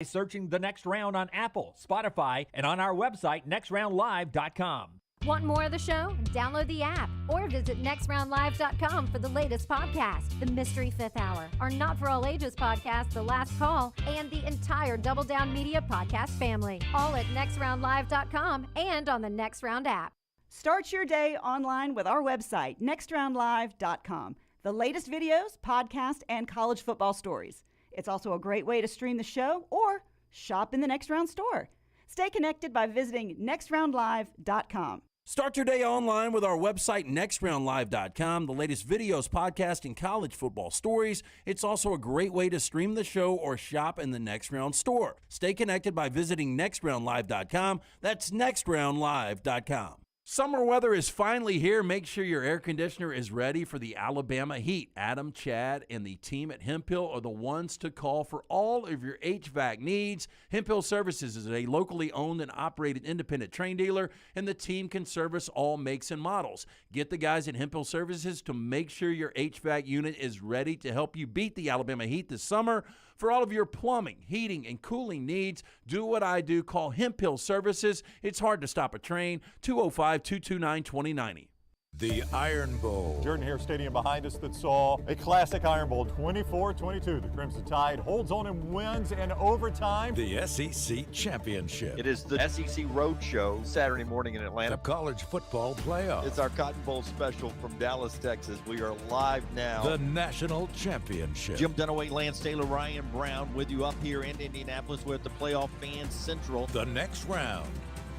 Searching The Next Round on Apple, Spotify, and on our website, nextroundlive.com. Want more of the show? Download the app or visit nextroundlive.com for the latest podcast, The Mystery Fifth Hour, our Not For All Ages podcast, The Last Call, and the entire Double Down Media podcast family. All at nextroundlive.com and on the Next Round app. Start your day online with our website, nextroundlive.com. The latest videos, podcasts, and college football stories. It's also a great way to stream the show or shop in the Next Round store. Stay connected by visiting nextroundlive.com. Start your day online with our website, nextroundlive.com. The latest videos, podcasts, and college football stories. It's also a great way to stream the show or shop in the Next Round store. Stay connected by visiting nextroundlive.com. That's nextroundlive.com. Summer weather is finally here. Make sure your air conditioner is ready for the Alabama heat. Adam, Chad, and the team at Hemphill are the ones to call for all of your HVAC needs. Hemphill Services is a locally owned and operated independent train dealer, and the team can service all makes and models. Get the guys at Hemphill Services to make sure your HVAC unit is ready to help you beat the Alabama heat this summer. For all of your plumbing, heating, and cooling needs, do what I do. Call Hemphill Services. It's hard to stop a train. 205-229-2090. The Iron Bowl. Jordan Hare Stadium behind us that saw a classic Iron Bowl, 24-22. The Crimson Tide holds on and wins in overtime. The SEC Championship. It is the SEC Road Show Saturday morning in Atlanta. The College Football Playoff. It's our Cotton Bowl special from Dallas, Texas. We are live now. The National Championship. Jim Dunaway, Lance Taylor, Ryan Brown with you up here in Indianapolis. We're at the Playoff Fan Central. The Next Round.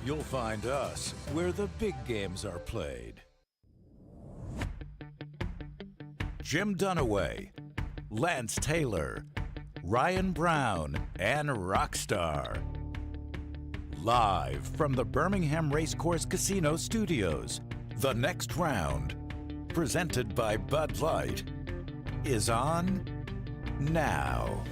You'll find us where the big games are played. Jim Dunaway, Lance Taylor, Ryan Brown, and Rockstar. Live from the Birmingham Racecourse Casino Studios, The Next Round, presented by Bud Light, is on now.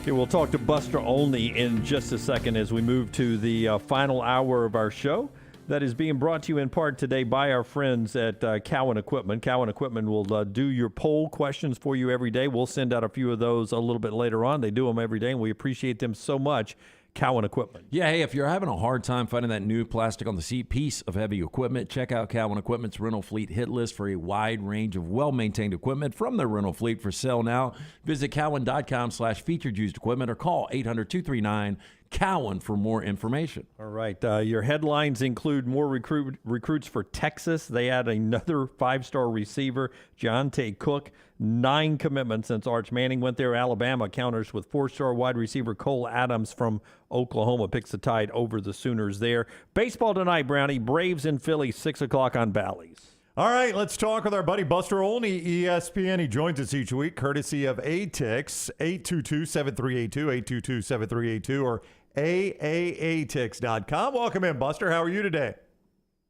Okay, we'll talk to Buster Olney in just a second as we move to the final hour of our show. That is being brought to you in part today by our friends at Cowan Equipment. Cowan Equipment will do your poll questions for you every day. We'll send out a few of those a little bit later on. They do them every day, and we appreciate them so much. Cowan Equipment. Yeah, hey, if you're having a hard time finding that new plastic on the seat piece of heavy equipment, check out Cowan Equipment's rental fleet hit list for a wide range of well-maintained equipment from their rental fleet for sale now. Visit cowan.com/featured used equipment or call 800-239-COWAN for more information. All right. Your headlines include more recruits for Texas. They add another five-star receiver, Jonte Cook. 9 commitments since Arch Manning went there. Alabama counters with 4-star wide receiver Cole Adams from Oklahoma picks the Tide over the Sooners there. Baseball tonight, Brownie. Braves in Philly, 6 o'clock on Bally's. All right, let's talk with our buddy Buster Olney, ESPN. He joins us each week, courtesy of ATIX, 822-7382, 822-7382, or AAATix.com. Welcome in, Buster. How are you today?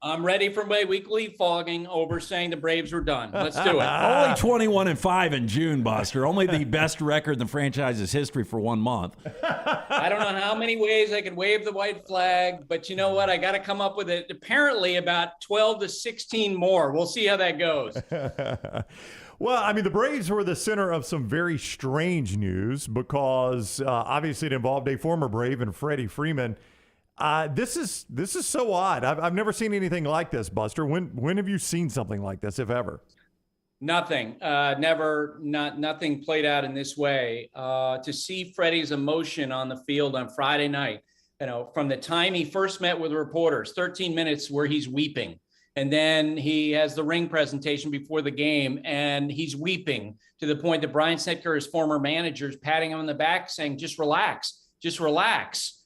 I'm ready for my weekly fogging over saying the Braves were done. Let's do it. Only 21-5 in June, Buster. Only the best record in the franchise's history for 1 month. I don't know how many ways I could wave the white flag, but you know what? I got to come up with it. Apparently about 12 to 16 more. We'll see how that goes. Well, I mean, the Braves were the center of some very strange news because obviously it involved a former Brave and Freddie Freeman. This is so odd. I've never seen anything like this, Buster. When have you seen something like this, if ever? Nothing. Nothing played out in this way. To see Freddie's emotion on the field on Friday night, from the time he first met with reporters, 13 minutes where he's weeping. And then he has the ring presentation before the game, and he's weeping to the point that Brian Snitker, his former manager, is patting him on the back saying, just relax, just relax.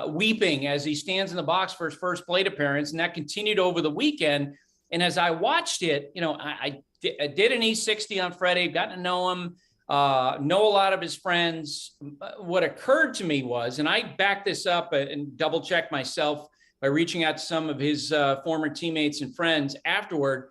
Weeping as he stands in the box for his first plate appearance. And that continued over the weekend. And as I watched it, I did an E60 on Freddie, got to know him, know a lot of his friends. What occurred to me was, and I backed this up and double checked myself by reaching out to some of his former teammates and friends afterward,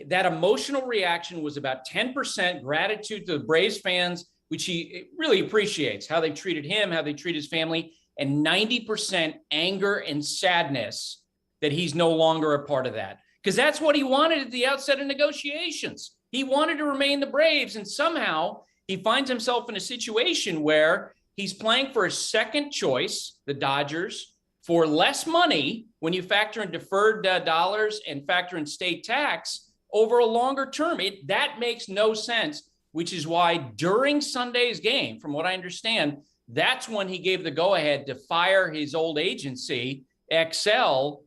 that emotional reaction was about 10% gratitude to the Braves fans, which he really appreciates, how they treated him, how they treat his family, and 90% anger and sadness that he's no longer a part of that. Because that's what he wanted at the outset of negotiations. He wanted to remain the Braves, and somehow he finds himself in a situation where he's playing for a second choice, the Dodgers, for less money when you factor in deferred dollars and factor in state tax over a longer term. That makes no sense, which is why during Sunday's game, from what I understand, that's when he gave the go-ahead to fire his old agency, XL.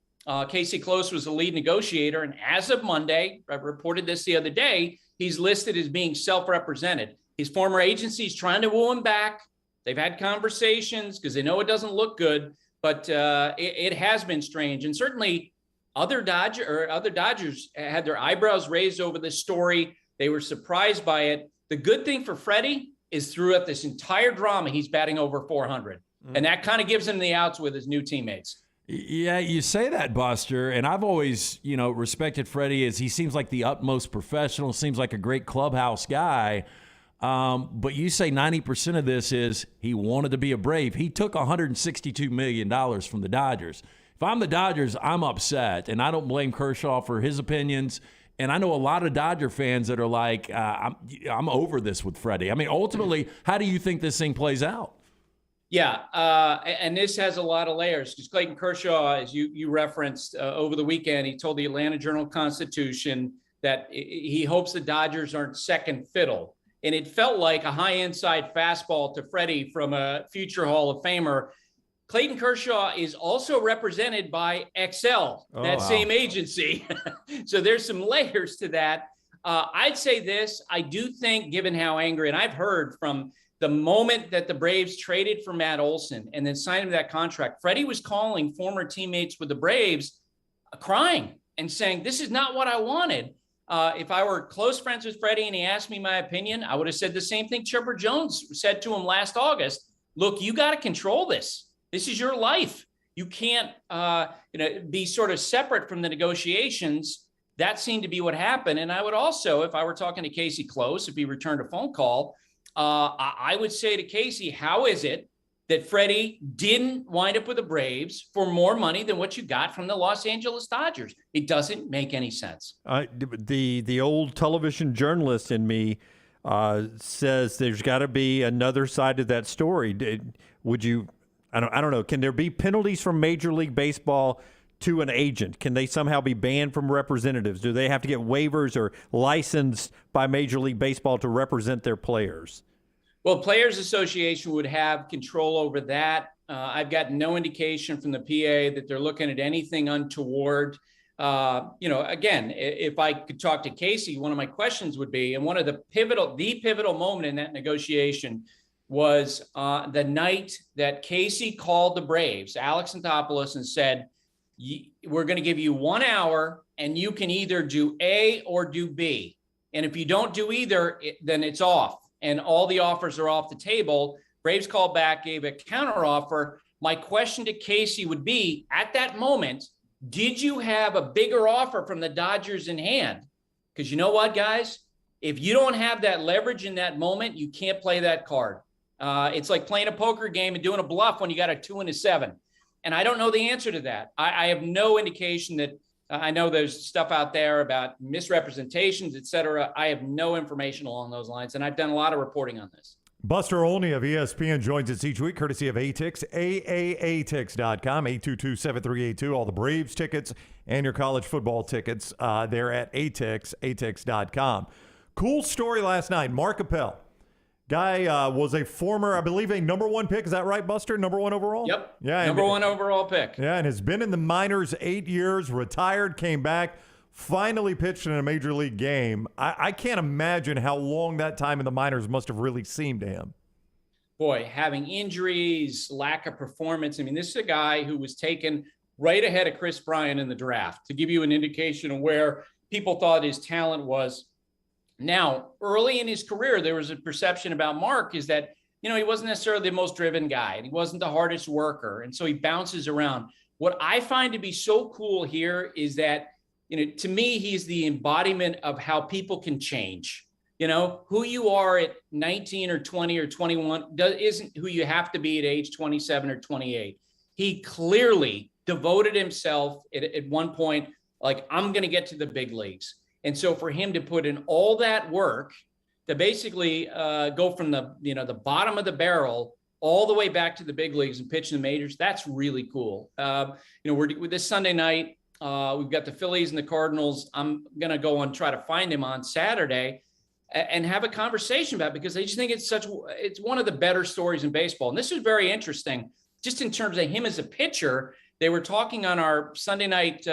Casey Close was the lead negotiator, and as of Monday, I reported this the other day, he's listed as being self-represented. His former agency is trying to woo him back. They've had conversations because they know it doesn't look good, but it has been strange. And certainly other Dodgers had their eyebrows raised over this story. They were surprised by it. The good thing for Freddie is throughout this entire drama, he's batting over 400. And that kind of gives him the outs with his new teammates. Yeah, you say that, Buster, and I've always, respected Freddie as he seems like the utmost professional, seems like a great clubhouse guy. But you say 90% of this is he wanted to be a Brave. He took $162 million from the Dodgers. If I'm the Dodgers, I'm upset, and I don't blame Kershaw for his opinions. And I know a lot of Dodger fans that are like, I'm over this with Freddie. I mean, ultimately, how do you think this thing plays out? Yeah, and this has a lot of layers because Clayton Kershaw, as you referenced over the weekend, he told the Atlanta Journal-Constitution that he hopes the Dodgers aren't second fiddle. And it felt like a high inside fastball to Freddie from a future Hall of Famer. Clayton Kershaw is also represented by XL, same agency. So there's some layers to that. I'd say this, I do think, given how angry, and I've heard from the moment that the Braves traded for Matt Olson and then signed him that contract, Freddie was calling former teammates with the Braves crying and saying, this is not what I wanted. If I were close friends with Freddie and he asked me my opinion, I would have said the same thing Chipper Jones said to him last August. Look, you got to control this. This is your life. You can't be sort of separate from the negotiations. That seemed to be what happened. And I would also, if I were talking to Casey Close, if he returned a phone call, I would say to Casey, how is it that Freddie didn't wind up with the Braves for more money than what you got from the Los Angeles Dodgers? It doesn't make any sense. The old television journalist in me says there's got to be another side to that story. Would you? I don't know. Can there be penalties from Major League Baseball to an agent? Can they somehow be banned from representatives? Do they have to get waivers or licensed by Major League Baseball to represent their players? Well, Players Association would have control over that. I've got no indication from the PA that they're looking at anything untoward. Again, if I could talk to Casey, one of my questions would be, and one of the pivotal moment in that negotiation was the night that Casey called the Braves, Alex Anthopoulos, and said, we're going to give you 1 hour and you can either do A or do B. And if you don't do either, then it's off. And all the offers are off the table. Braves called back, gave a counteroffer. My question to Casey would be, at that moment, did you have a bigger offer from the Dodgers in hand? Because you know what, guys? If you don't have that leverage in that moment, you can't play that card. It's like playing a poker game and doing a bluff when you got a 2 and a 7. And I don't know the answer to that. I have no indication that I know there's stuff out there about misrepresentations, et cetera. I have no information along those lines, and I've done a lot of reporting on this. Buster Olney of ESPN joins us each week, courtesy of ATIX, AAATix.com, 822-7382. All the Braves tickets and your college football tickets, they're at ATIX, ATIX.com. Cool story last night. Mark Appel. Guy was a former, I believe, a number 1 pick. Is that right, Buster? Number 1 overall? Yep. Yeah. Number 1 overall pick. Yeah, and has been in the minors 8 years, retired, came back, finally pitched in a major league game. I can't imagine how long that time in the minors must have really seemed to him. Boy, having injuries, lack of performance. I mean, this is a guy who was taken right ahead of Chris Bryant in the draft, to give you an indication of where people thought his talent was. Now, early in his career, there was a perception about Mark is that, he wasn't necessarily the most driven guy and he wasn't the hardest worker. And so he bounces around. What I find to be so cool here is that, to me, he's the embodiment of how people can change. Who you are at 19 or 20 or 21 isn't who you have to be at age 27 or 28. He clearly devoted himself at one point, like, I'm going to get to the big leagues. And so for him to put in all that work to basically go from the bottom of the barrel all the way back to the big leagues and pitch in the majors. That's really cool. We're this Sunday night. We've got the Phillies and the Cardinals. I'm going to go and try to find him on Saturday and have a conversation about it, because I just think it's one of the better stories in baseball. And this was very interesting just in terms of him as a pitcher. They were talking on our Sunday night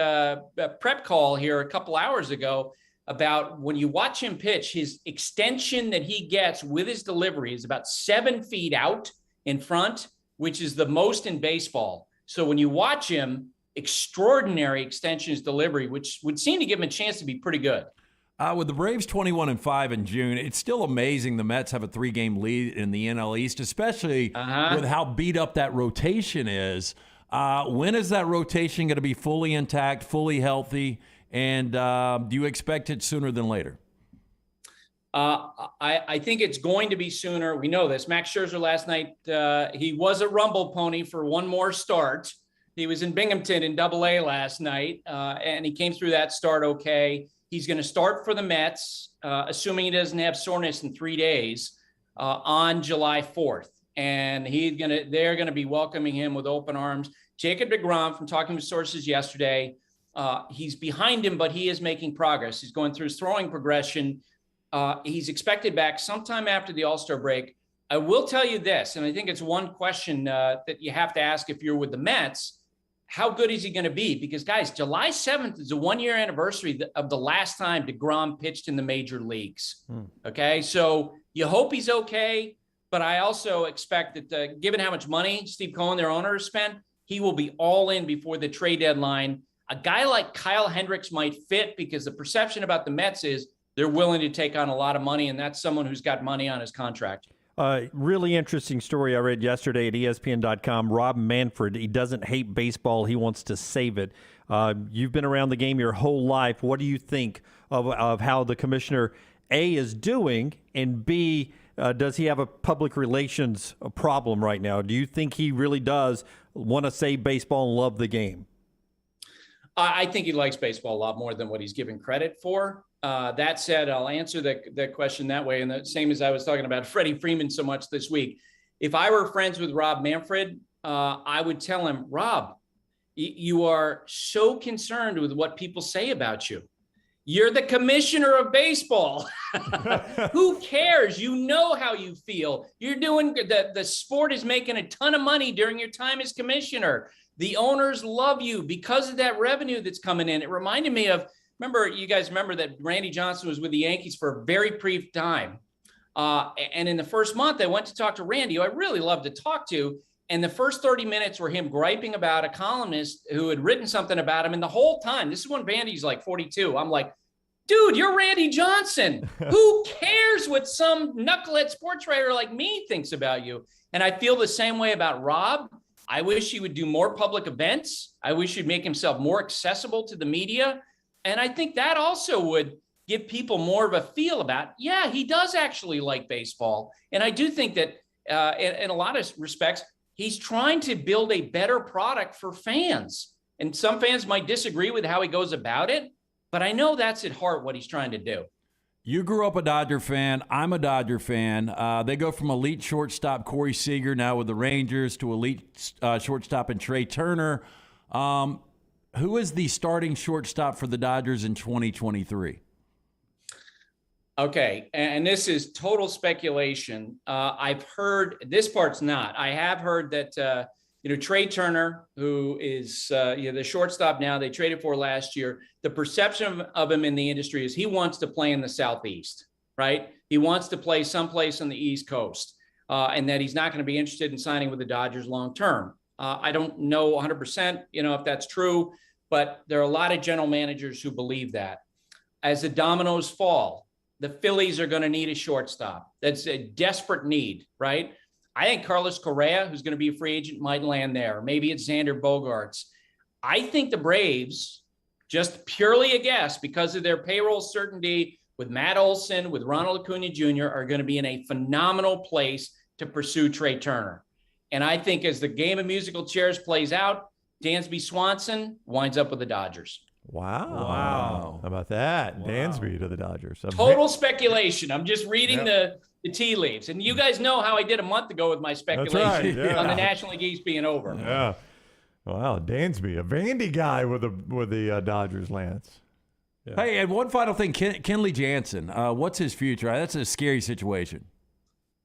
prep call here a couple hours ago about when you watch him pitch, his extension that he gets with his delivery is about 7 feet out in front, which is the most in baseball. So when you watch him, extraordinary extensions delivery, which would seem to give him a chance to be pretty good. With the Braves 21-5 in June, it's still amazing the Mets have a 3-game lead in the NL East, especially with how beat up that rotation is. When is that rotation going to be fully intact, fully healthy, and do you expect it sooner than later? I think it's going to be sooner. We know this. Max Scherzer last night, he was a rumble pony for one more start. He was in Binghamton in AA last night, and he came through that start okay. He's going to start for the Mets, assuming he doesn't have soreness in 3 days, on July 4th. And they're going to be welcoming him with open arms. Jacob deGrom, from talking with sources yesterday, he's behind him, but he is making progress. He's going through his throwing progression. He's expected back sometime after the All-Star break. I will tell you this, and I think it's one question that you have to ask if you're with the Mets. How good is he going to be? Because, guys, July 7th is the 1-year anniversary of the last time deGrom pitched in the major leagues. Okay, so you hope he's okay, but I also expect that given how much money Steve Cohen, their owner, has spent, he will be all in before the trade deadline. A guy like Kyle Hendricks might fit because the perception about the Mets is they're willing to take on a lot of money, and that's someone who's got money on his contract. Really interesting story I read yesterday at ESPN.com. Rob Manfred, he doesn't hate baseball. He wants to save it. You've been around the game your whole life. What do you think of how the commissioner, A, is doing, and B, does he have a public relations problem right now? Do you think he really does want to save baseball and love the game? I think he likes baseball a lot more than what he's given credit for. That said, I'll answer that question that way. And the same as I was talking about Freddie Freeman so much this week. If I were friends with Rob Manfred, I would tell him, Rob, you are so concerned with what people say about you. You're the commissioner of baseball. Who cares? You know how you feel. You're doing the sport is making a ton of money during your time as commissioner. The owners love you because of that revenue that's coming in. It reminded me of, you guys remember that Randy Johnson was with the Yankees for a very brief time. And in the first month, I went to talk to Randy, who I really loved to talk to. And the first 30 minutes were him griping about a columnist who had written something about him. And the whole time, this is when Randy's like 42. I'm like, dude, you're Randy Johnson. Who cares what some knucklehead sports writer like me thinks about you? And I feel the same way about Rob. I wish he would do more public events. I wish he'd make himself more accessible to the media. And I think that also would give people more of a feel about, yeah, he does actually like baseball. And I do think that in a lot of respects, he's trying to build a better product for fans. And some fans might disagree with how he goes about it, but I know that's at heart what he's trying to do. You grew up a Dodger fan. I'm a Dodger fan. They go from elite shortstop Corey Seager now with the Rangers to elite shortstop and Trey Turner. Who is the starting shortstop for the Dodgers in 2023? Okay, and this is total speculation. I've heard, this part's not. I have heard that, Trey Turner, who is the shortstop now they traded for last year, the perception of him in the industry is he wants to play in the Southeast, right? He wants to play someplace on the East Coast, and that he's not going to be interested in signing with the Dodgers long term. I don't know 100%, if that's true, but there are a lot of general managers who believe that. As the dominoes fall, the Phillies are going to need a shortstop. That's a desperate need, right? I think Carlos Correa, who's going to be a free agent, might land there. Maybe it's Xander Bogaerts. I think the Braves, just purely a guess, because of their payroll certainty with Matt Olson, with Ronald Acuna Jr., are going to be in a phenomenal place to pursue Trey Turner. And I think as the game of musical chairs plays out, Dansby Swanson winds up with the Dodgers. Wow. How about that? Dansby to the Dodgers. Total speculation. I'm just reading the tea leaves. And you guys know how I did a month ago with my speculation on the National League East being over. Yeah. Wow, Dansby, a Vandy guy with the Dodgers, Lance. Yeah. Hey, and one final thing, Kenley Jansen, what's his future? That's a scary situation.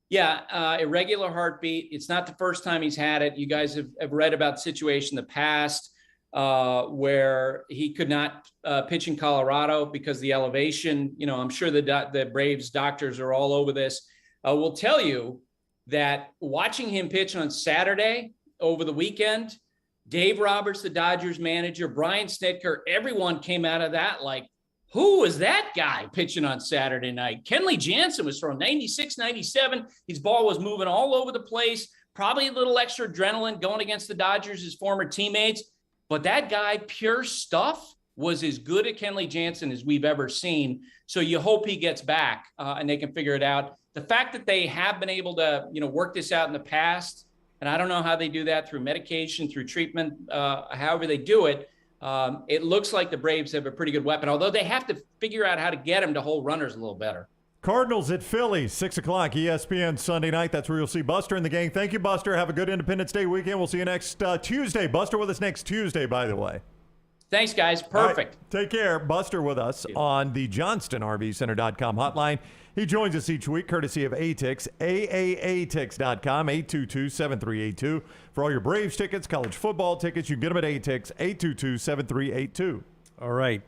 Yeah, irregular heartbeat. It's not the first time he's had it. You guys have read about the situation in the past where he could not pitch in Colorado because of the elevation. You know, I'm sure the Braves doctors are all over this. Will tell you that watching him pitch on Saturday over the weekend, Dave Roberts, the Dodgers manager, Brian Snitker, everyone came out of that like, who was that guy pitching on Saturday night? Kenley Jansen was throwing 96, 97. His ball was moving all over the place. Probably a little extra adrenaline going against the Dodgers, his former teammates. But that guy, pure stuff, was as good at Kenley Jansen as we've ever seen. So you hope he gets back and they can figure it out. The fact that they have been able to, work this out in the past, and I don't know how they do that through medication, through treatment, however they do it. It looks like the Braves have a pretty good weapon, although they have to figure out how to get him to hold runners a little better. Cardinals at Philly, 6 o'clock, ESPN Sunday night. That's where you'll see Buster and the gang. Thank you, Buster. Have a good Independence Day weekend. We'll see you next Tuesday. Buster with us next Tuesday, by the way. Thanks, guys. Perfect. Right, take care. Buster with us on the JohnstonRVCenter.com hotline. He joins us each week courtesy of ATIX, AAATix.com, 822-7382. For all your Braves tickets, college football tickets, you can get them at ATIX, 822-7382. All right.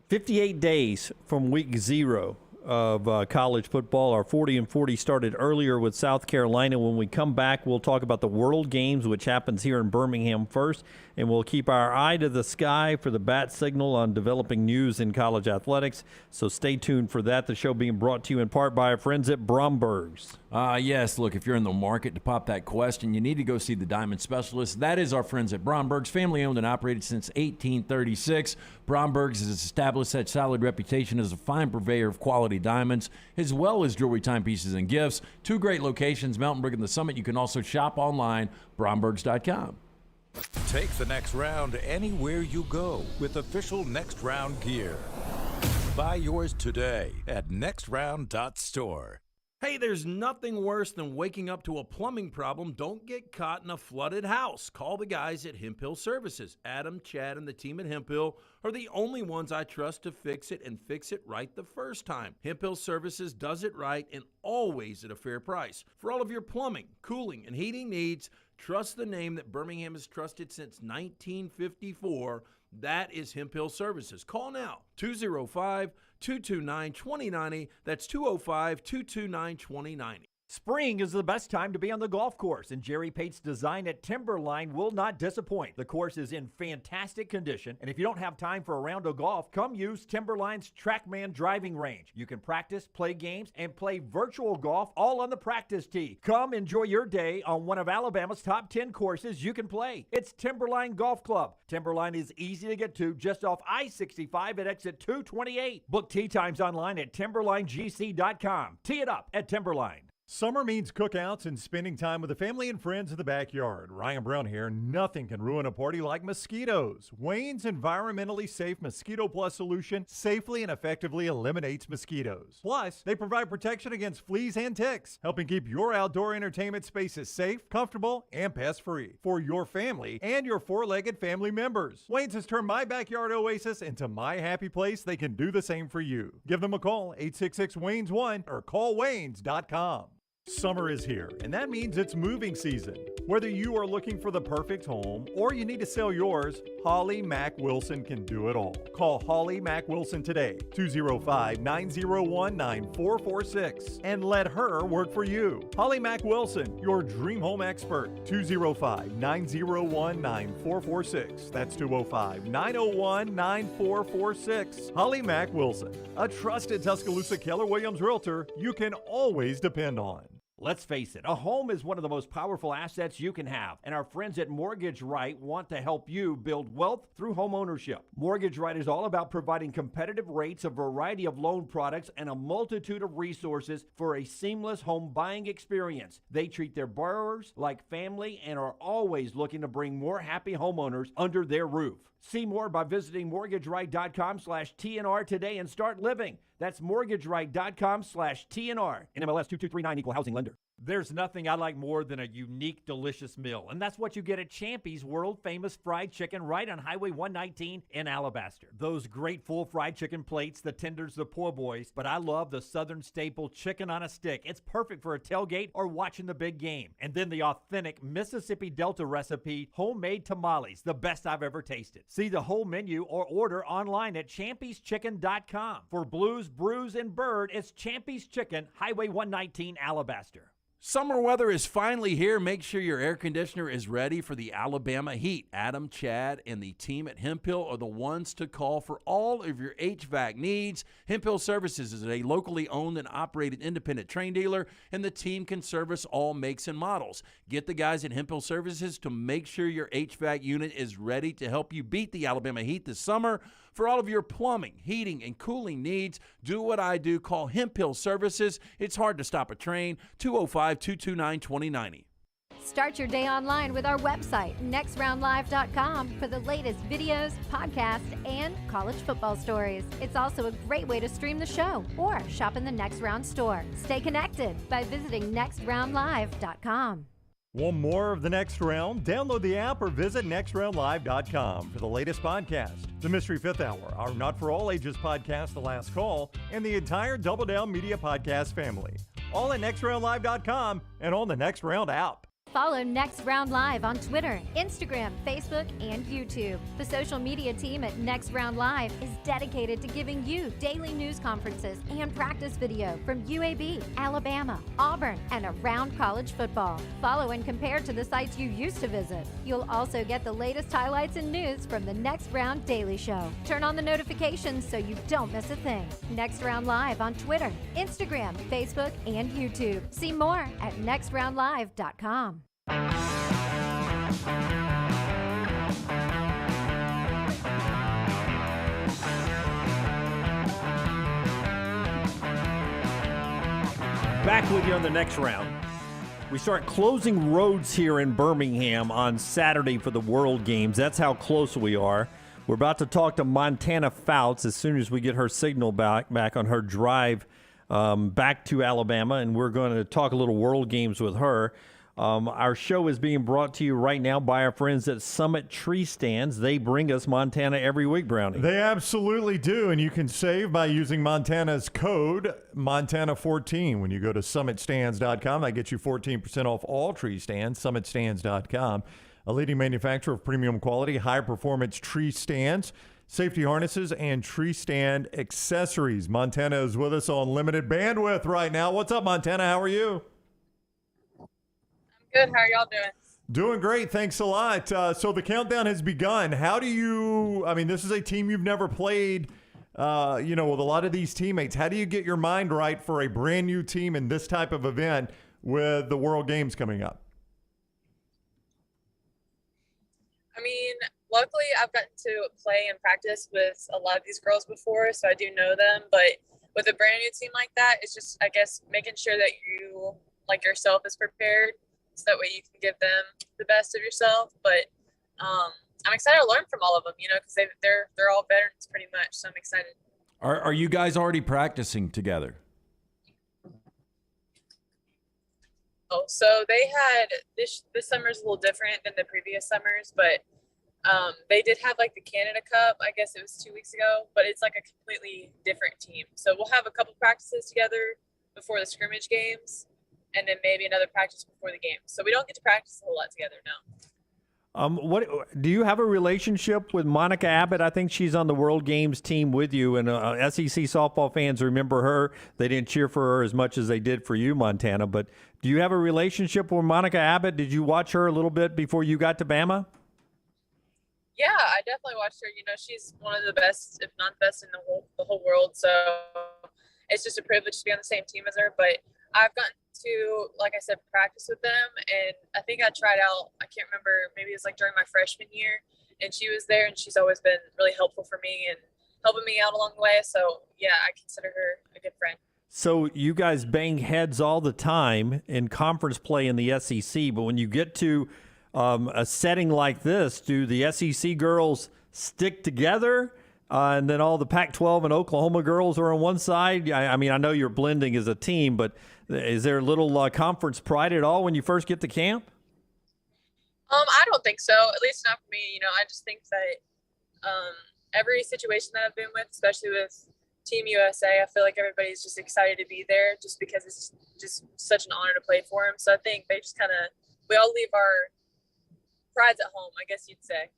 58 days from week 0 of college football. Our 40 and 40 started earlier with South Carolina. When we come back, we'll talk about the World Games, which happens here in Birmingham first, and we'll keep our eye to the sky for the bat signal on developing news in college athletics. So stay tuned for that. The show being brought to you in part by our friends at Bromberg's. Yes, look, if you're in the market to pop that question, you need to go see the Diamond Specialist. That is our friends at Bromberg's, family owned and operated since 1836. Bromberg's has established that solid reputation as a fine purveyor of quality diamonds, as well as jewelry, timepieces, and gifts. 2 great locations, Mountain Brook and the Summit. You can also shop online, brombergs.com. Take the next round anywhere you go with official Next Round gear. Buy yours today at nextround.store. Hey, there's nothing worse than waking up to a plumbing problem. Don't get caught in a flooded house. Call the guys at Hemp Hill Services. Adam, Chad, and the team at Hemp Hill are the only ones I trust to fix it and fix it right the first time. Hemp Hill Services does it right and always at a fair price. For all of your plumbing, cooling, and heating needs, trust the name that Birmingham has trusted since 1954. That is Hemp Hill Services. Call now, 205-229-2090. That's 205-229-2090. Spring is the best time to be on the golf course, and Jerry Pate's design at Timberline will not disappoint. The course is in fantastic condition, and if you don't have time for a round of golf, come use Timberline's TrackMan driving range. You can practice, play games, and play virtual golf all on the practice tee. Come enjoy your day on one of Alabama's top 10 courses you can play. It's Timberline Golf Club. Timberline is easy to get to just off I-65 at exit 228. Book tee times online at timberlinegc.com. Tee it up at Timberline. Summer means cookouts and spending time with the family and friends in the backyard. Ryan Brown here. Nothing can ruin a party like mosquitoes. Wayne's environmentally safe Mosquito Plus solution safely and effectively eliminates mosquitoes. Plus, they provide protection against fleas and ticks, helping keep your outdoor entertainment spaces safe, comfortable, and pest-free for your family and your 4-legged family members. Wayne's has turned my backyard oasis into my happy place. They can do the same for you. Give them a call, 866-WAYNES1, or callwaynes.com. Summer is here, and that means it's moving season. Whether you are looking for the perfect home or you need to sell yours, Holly Mack Wilson can do it all. Call Holly Mack Wilson today, 205-901-9446, and let her work for you. Holly Mack Wilson, your dream home expert, 205-901-9446. That's 205-901-9446. Holly Mack Wilson, a trusted Tuscaloosa Keller Williams realtor you can always depend on. Let's face it, a home is one of the most powerful assets you can have, and our friends at Mortgage Right want to help you build wealth through home ownership. Mortgage Right is all about providing competitive rates, a variety of loan products, and a multitude of resources for a seamless home buying experience. They treat their borrowers like family and are always looking to bring more happy homeowners under their roof. See more by visiting mortgageright.com/TNR today and start living. That's mortgageright.com/TNR. NMLS 2239, equal housing lender. There's nothing I like more than a unique, delicious meal, and that's what you get at Champy's world-famous fried chicken right on Highway 119 in Alabaster. Those great full fried chicken plates, the tenders, the po' boys, but I love the Southern staple chicken on a stick. It's perfect for a tailgate or watching the big game. And then the authentic Mississippi Delta recipe, homemade tamales, the best I've ever tasted. See the whole menu or order online at champyschicken.com. For Blues, Brews, and Bird, it's Champy's Chicken, Highway 119, Alabaster. Summer weather is finally here. Make sure your air conditioner is ready for the Alabama heat. Adam, Chad, and the team at Hemphill are the ones to call for all of your HVAC needs. Hemphill Services is a locally owned and operated independent train dealer, and the team can service all makes and models. Get the guys at Hemphill Services to make sure your HVAC unit is ready to help you beat the Alabama heat this summer. For all of your plumbing, heating, and cooling needs, do what I do. Call Hemphill Services. It's hard to stop a train. 205-229-2090. Start your day online with our website, nextroundlive.com, for the latest videos, podcasts, and college football stories. It's also a great way to stream the show or shop in the Next Round store. Stay connected by visiting nextroundlive.com. Want more of The Next Round? Download the app or visit nextroundlive.com for the latest podcast, The Mystery Fifth Hour, our Not For All Ages podcast, The Last Call, and the entire Double Down Media podcast family. All at nextroundlive.com and on the Next Round app. Follow Next Round Live on Twitter, Instagram, Facebook, and YouTube. The social media team at Next Round Live is dedicated to giving you daily news conferences and practice video from UAB, Alabama, Auburn, and around college football. Follow and compare to the sites you used to visit. You'll also get the latest highlights and news from the Next Round Daily Show. Turn on the notifications so you don't miss a thing. Next Round Live on Twitter, Instagram, Facebook, and YouTube. See more at nextroundlive.com. Back with you on the Next Round. We start closing roads here in Birmingham on Saturday for the World Games. That's how close we are. We're about to talk to Montana Fouts as soon as we get her signal back on her drive back to Alabama, and we're going to talk a little World Games with her. Our show is being brought to you right now by our friends at Summit Tree Stands. They bring us Montana every week, Brownie. They absolutely do, and you can save by using Montana's code, Montana14. When you go to summitstands.com, that gets you 14% off all tree stands, summitstands.com. A leading manufacturer of premium quality, high-performance tree stands, safety harnesses, and tree stand accessories. Montana is with us on limited bandwidth right now. What's up, Montana? How are you? Good. How are y'all doing? Doing great. Thanks a lot. So the countdown has begun. How do you, this is a team you've never played, with a lot of these teammates. How do you get your mind right for a brand new team in this type of event with the World Games coming up? Luckily I've gotten to play and practice with a lot of these girls before, so I do know them. But with a brand new team like that, it's just, I guess, making sure that you, like yourself, is prepared. So that way you can give them the best of yourself. But I'm excited to learn from all of them, because they're all veterans pretty much. So I'm excited. Are you guys already practicing together? Oh, so they had this summer's a little different than the previous summers, but they did have like the Canada Cup. I guess it was 2 weeks ago, but it's like a completely different team. So we'll have a couple practices together before the scrimmage games, and then maybe another practice before the game. So we don't get to practice a whole lot together now. What do you have a relationship with Monica Abbott? I think she's on the World Games team with you, and SEC softball fans remember her. They didn't cheer for her as much as they did for you, Montana. But do you have a relationship with Monica Abbott? Did you watch her a little bit before you got to Bama? Yeah, I definitely watched her. She's one of the best, if not the best, in the whole world. So it's just a privilege to be on the same team as her. But I've gotten to, like I said, practice with them, and I think I tried out, I can't remember, maybe it was like during my freshman year, and she was there, and she's always been really helpful for me and helping me out along the way. So yeah, I consider her a good friend. So you guys bang heads all the time in conference play in the SEC, but when you get to a setting like this, do the SEC girls stick together? And then all the Pac-12 and Oklahoma girls are on one side. I mean, I know you're blending as a team, but is there a little conference pride at all when you first get to camp? I don't think so. At least not for me. I just think that every situation that I've been with, especially with Team USA, I feel like everybody's just excited to be there just because it's just such an honor to play for them. So I think they just we all leave our prides at home, I guess you'd say.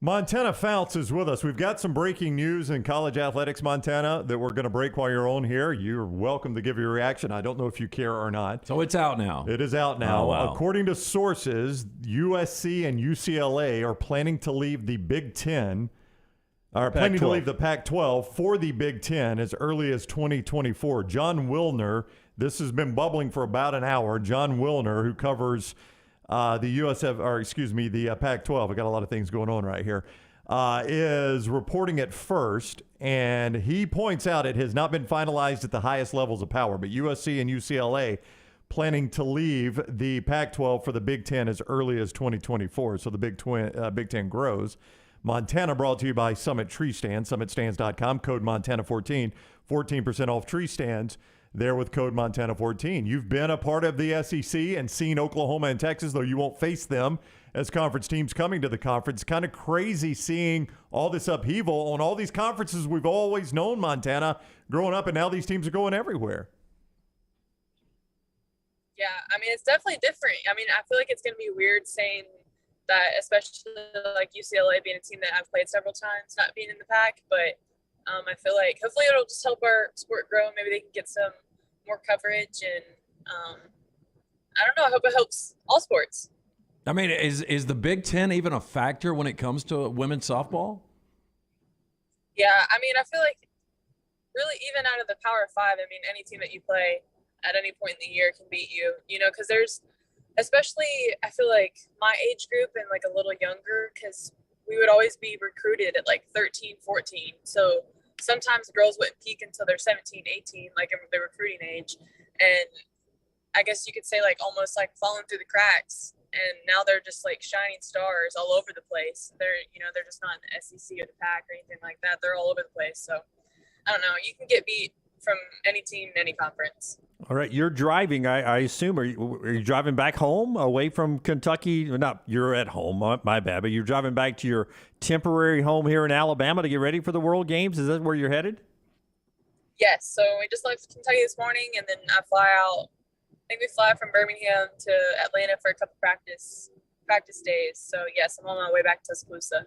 Montana Fouts is with us. We've got some breaking news in college athletics, Montana, that we're going to break while you're on here. You're welcome to give your reaction. I don't know if you care or not. So it's out now. It is out now. Oh, wow. According to sources, USC and UCLA are planning to leave the Big Ten, are planning to leave the Pac-12 for the Big Ten as early as 2024. John Wilner, this has been bubbling for about an hour. John Wilner, who covers the Pac-12. I got a lot of things going on right here. Is reporting it first, and he points out it has not been finalized at the highest levels of power, but USC and UCLA planning to leave the Pac-12 for the Big Ten as early as 2024. So the Big Ten grows. Montana brought to you by Summit Tree Stand, summitstands.com, code Montana14, 14% off tree stands. There with code Montana14. You've been a part of the SEC and seen Oklahoma and Texas, though you won't face them as conference teams coming to the conference. Kind of crazy seeing all this upheaval on all these conferences we've always known, Montana, growing up, and now these teams are going everywhere. Yeah, I mean, it's definitely different. I mean, I feel like it's going to be weird saying that, especially like UCLA being a team that I've played several times, not being in the pack, but I feel like hopefully it'll just help our sport grow. Maybe they can get some more coverage, and I don't know. I hope it helps all sports. I mean, is the Big Ten even a factor when it comes to women's softball? Yeah, I mean, I feel like really even out of the Power Five, I mean, any team that you play at any point in the year can beat you, because there's, especially I feel like my age group and like a little younger, because we would always be recruited at like 13, 14. So sometimes girls wouldn't peak until they're 17, 18, like in the recruiting age. And I guess you could say like almost like falling through the cracks. And now they're just like shining stars all over the place. They're just not in the SEC or the Pac or anything like that. They're all over the place. So I don't know. You can get beat from any team in any conference. All right, you're driving, I assume. Are you driving back home away from Kentucky? Not, you're at home, my bad, but you're driving back to your temporary home here in Alabama to get ready for the World Games? Is that where you're headed? Yes, so we just left Kentucky this morning, and then I fly out. I think we fly from Birmingham to Atlanta for a couple practice days. So, yes, I'm on my way back to Tuscaloosa.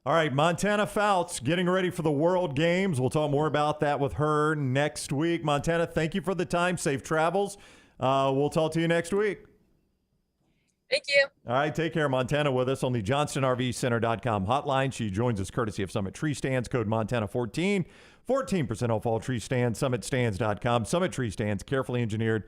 All right, Montana Fouts getting ready for the World Games. We'll talk more about that with her next week. Montana, thank you for the time. Safe travels. We'll talk to you next week. Thank you. All right, take care. Montana with us on the JohnstonRVCenter.com hotline. She joins us courtesy of Summit Tree Stands, code Montana14, 14% off all tree stands, summitstands.com. Summit Tree Stands, carefully engineered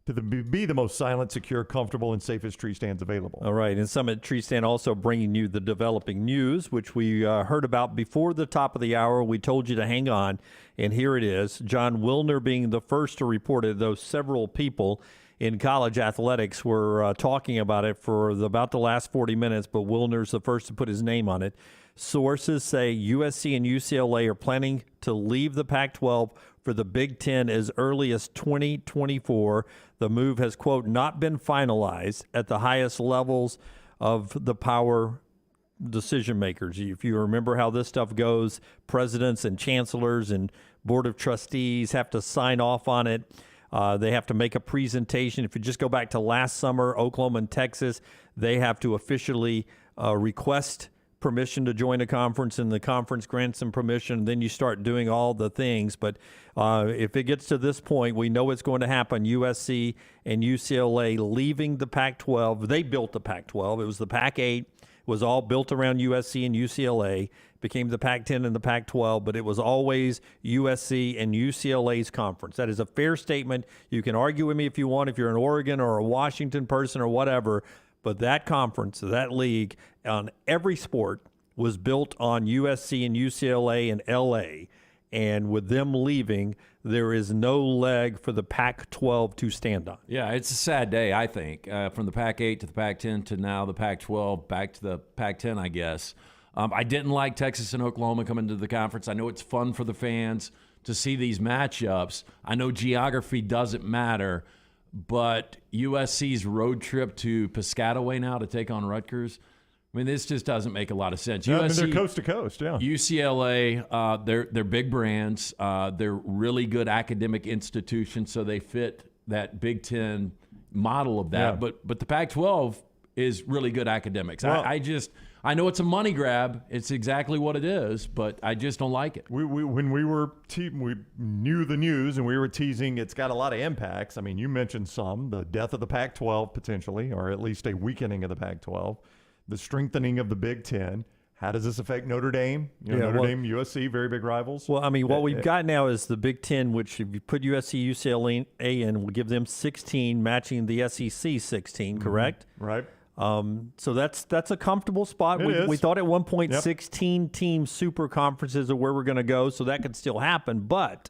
to be the most silent, secure, comfortable, and safest tree stands available. All right, and Summit Tree Stand also bringing you the developing news, which we heard about before the top of the hour. We told you to hang on, and here it is. John Wilner being the first to report it, though several people in college athletics were talking about it for about the last 40 minutes, but Wilner's the first to put his name on it. Sources say USC and UCLA are planning to leave the Pac-12 for the Big Ten as early as 2024. The move has, quote, not been finalized at the highest levels of the power decision makers. If you remember how this stuff goes, presidents and chancellors and board of trustees have to sign off on it. They have to make a presentation. If you just go back to last summer, Oklahoma and Texas, they have to officially request permission to join a conference, and the conference grants them permission. Then you start doing all the things. But if it gets to this point, we know it's going to happen. USC and UCLA leaving the Pac-12. They built the Pac-12. It was the Pac-8. It was all built around USC and UCLA. Became the Pac-10 and the Pac-12, but it was always USC and UCLA's conference. That is a fair statement. You can argue with me if you want, if you're an Oregon or a Washington person or whatever, but that conference, that league on every sport was built on USC and UCLA and LA. And with them leaving, there is no leg for the Pac-12 to stand on. Yeah, it's a sad day, I think, from the Pac-8 to the Pac-10 to now the Pac-12, back to the Pac-10, I guess. I didn't like Texas and Oklahoma coming to the conference. I know it's fun for the fans to see these matchups. I know geography doesn't matter, but USC's road trip to Piscataway now to take on Rutgers, I mean, this just doesn't make a lot of sense. Yeah, USC, they're coast to coast, yeah. UCLA, they're big brands. They're really good academic institutions, so they fit that Big Ten model of that. Yeah. But the Pac-12 is really good academics. Well, I know it's a money grab. It's exactly what it is, but I just don't like it. When we knew the news and we were teasing it's got a lot of impacts. I mean, you mentioned some, the death of the Pac-12 potentially, or at least a weakening of the Pac-12, the strengthening of the Big Ten. How does this affect Notre Dame? Notre Dame, USC, very big rivals. Well, I mean, what we've got now is the Big Ten, which if you put USC, UCLA in, will give them 16, matching the SEC 16, correct? Right. So that's a comfortable spot. We thought at one point 16-team super conferences are where we're going to go, so that could still happen. But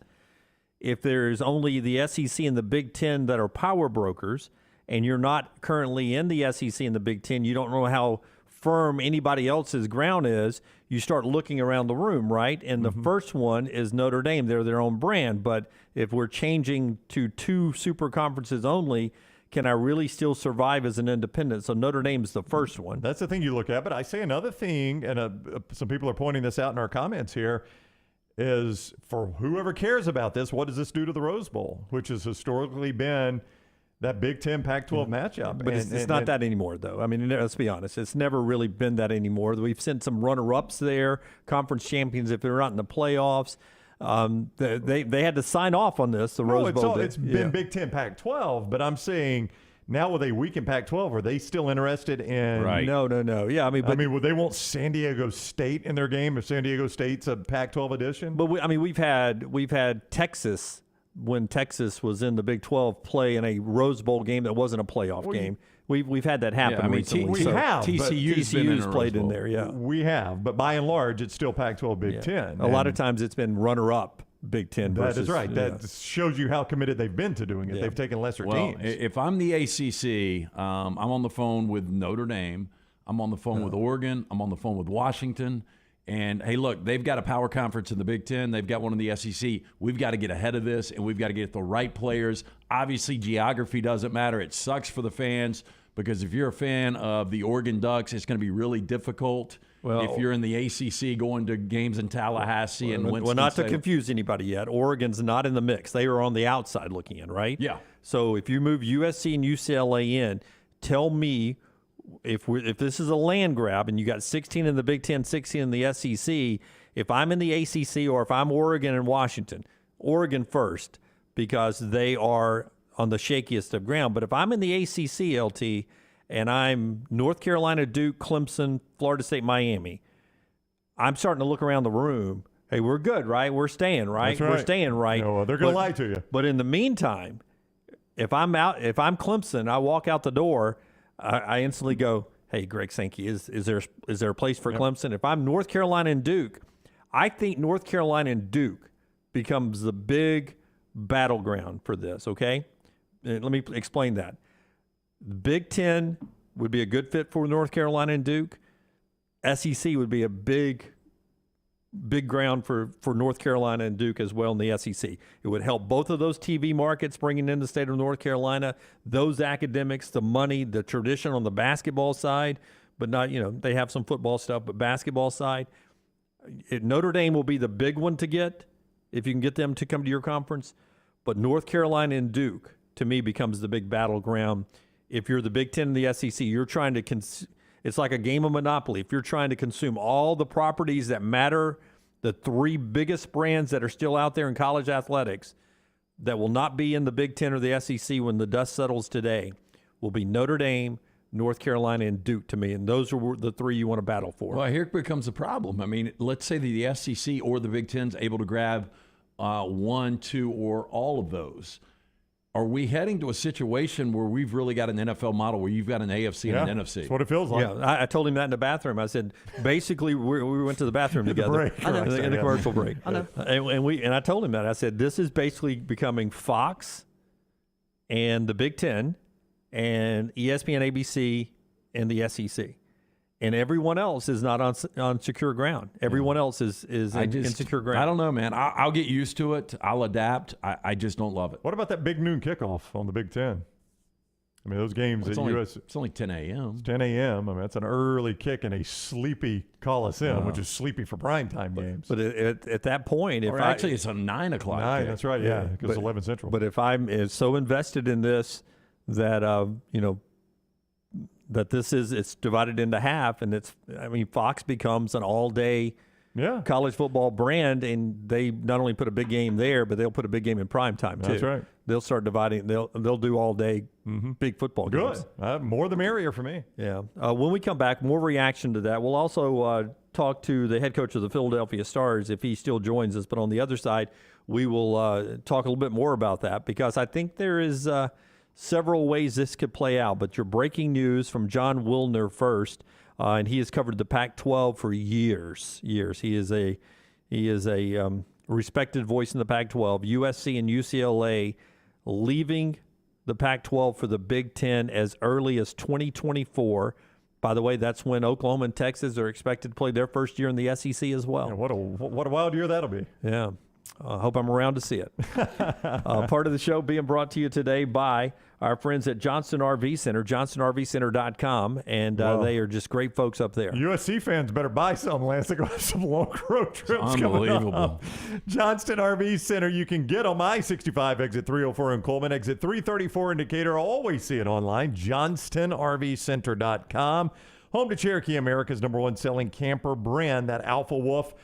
if there's only the SEC and the Big Ten that are power brokers, and you're not currently in the SEC and the Big Ten, you don't know how firm anybody else's ground is, you start looking around the room, right? And the first one is Notre Dame. They're their own brand. But if we're changing to 2 super conferences only, can I really still survive as an independent? So Notre Dame's the first one. That's the thing you look at. But I say another thing, and some people are pointing this out in our comments here, is for whoever cares about this, what does this do to the Rose Bowl, which has historically been that Big Ten Pac-12 matchup? But it's not that anymore, though. I mean, let's be honest. It's never really been that anymore. We've sent some runner-ups there, conference champions if they're not in the playoffs. They had to sign off on this, the Rose Bowl. It's been Big Ten Pac-12, but I'm saying now with a weakened Pac-12, are they still interested in? Right. No. Yeah, would they want San Diego State in their game if San Diego State's a Pac-12 edition? But we've had Texas, when Texas was in the Big 12, play in a Rose Bowl game that wasn't a playoff game. We've had that happen recently. TCU's played in there, yeah. We have, but by and large, it's still Pac-12 Big Ten. A lot of times it's been runner-up Big Ten versus. That is right. That shows you how committed they've been to doing it. They've taken lesser teams. If I'm the ACC, I'm on the phone with Notre Dame. I'm on the phone with Oregon. I'm on the phone with Washington. And, hey, look, they've got a power conference in the Big Ten. They've got one in the SEC. We've got to get ahead of this, and we've got to get the right players. Obviously, geography doesn't matter. It sucks for the fans because if you're a fan of the Oregon Ducks, it's going to be really difficult. If you're in the ACC going to games in Tallahassee and Winston-Salem. Well, not to confuse anybody yet, Oregon's not in the mix. They are on the outside looking in, right? Yeah. So if you move USC and UCLA in, tell me if this is a land grab and you got 16 in the Big Ten, 16 in the SEC, if I'm in the ACC or if I'm Oregon and Washington, Oregon first because they are on the shakiest of ground. But if I'm in the ACC, LT, and I'm North Carolina, Duke, Clemson, Florida State, Miami, I'm starting to look around the room. Hey, we're good, right? We're staying, right? That's right. We're staying, right? No, they're going to lie to you. But in the meantime, if I'm Clemson, I walk out the door, I instantly go, hey, Greg Sankey, is there a place for Clemson? If I'm North Carolina and Duke, I think North Carolina and Duke becomes the big battleground for this, okay? Let me explain that. The Big Ten would be a good fit for North Carolina and Duke. SEC would be a big ground for North Carolina and Duke as well in the SEC. It would help both of those TV markets bringing in the state of North Carolina, those academics, the money, the tradition on the basketball side, but not, they have some football stuff, but basketball side. Notre Dame will be the big one to get if you can get them to come to your conference. But North Carolina and Duke, to me, becomes the big battleground. If you're the Big Ten and the SEC, you're trying to it's like a game of Monopoly. If you're trying to consume all the properties that matter, the 3 biggest brands that are still out there in college athletics that will not be in the Big Ten or the SEC when the dust settles today will be Notre Dame, North Carolina, and Duke to me. And those are the 3 you want to battle for. Well, here becomes a problem. I mean, let's say the SEC or the Big Ten's able to grab 1, 2, or all of those. Are we heading to a situation where we've really got an NFL model where you've got an AFC and an NFC? That's what it feels like. Yeah, I told him that in the bathroom. I said, basically, we went to the bathroom together in the commercial break. I know. And I told him that. I said, this is basically becoming Fox and the Big Ten and ESPN, ABC, and the SEC. and everyone else is not on secure ground. Everyone else is in secure ground. I don't know, man. I'll get used to it. I'll adapt. I just don't love it. What about that big noon kickoff on the Big Ten? I mean, those games at US. It's only 10 a.m. It's 10 a.m. I mean, that's an early kick in a sleepy Coliseum, which is sleepy for primetime games. But at that point, it's a 9 o'clock. 9, that's right, yeah, because it's 11 Central. But if I'm so invested in this that that it's divided into half, and Fox becomes an all-day college football brand, and they not only put a big game there, but they'll put a big game in prime time too. That's right. They'll start dividing. They'll do all day big football games. Good. More the merrier for me. Yeah. When we come back, more reaction to that. We'll also talk to the head coach of the Philadelphia Stars if he still joins us. But on the other side, we will talk a little bit more about that, because I think there is several ways this could play out. But your breaking news from John Wilner first, and he has covered the Pac-12 for years. He is a respected voice in the Pac-12. USC and UCLA leaving the Pac-12 for the Big Ten as early as 2024. By the way, that's when Oklahoma and Texas are expected to play their first year in the SEC as well. Yeah, what a wild year that'll be. Yeah. I hope I'm around to see it. Part of the show being brought to you today by our friends at Johnston RV Center, johnstonrvcenter.com, and they are just great folks up there. USC fans better buy some, Lance. They're going to have some long road trips Unbelievable. coming up. Johnston RV Center, you can get on I-65, exit 304 in Coleman, exit 334 in Decatur. Always see it online, johnstonrvcenter.com. Home to Cherokee, America's #1 selling camper brand, that Alpha Wolf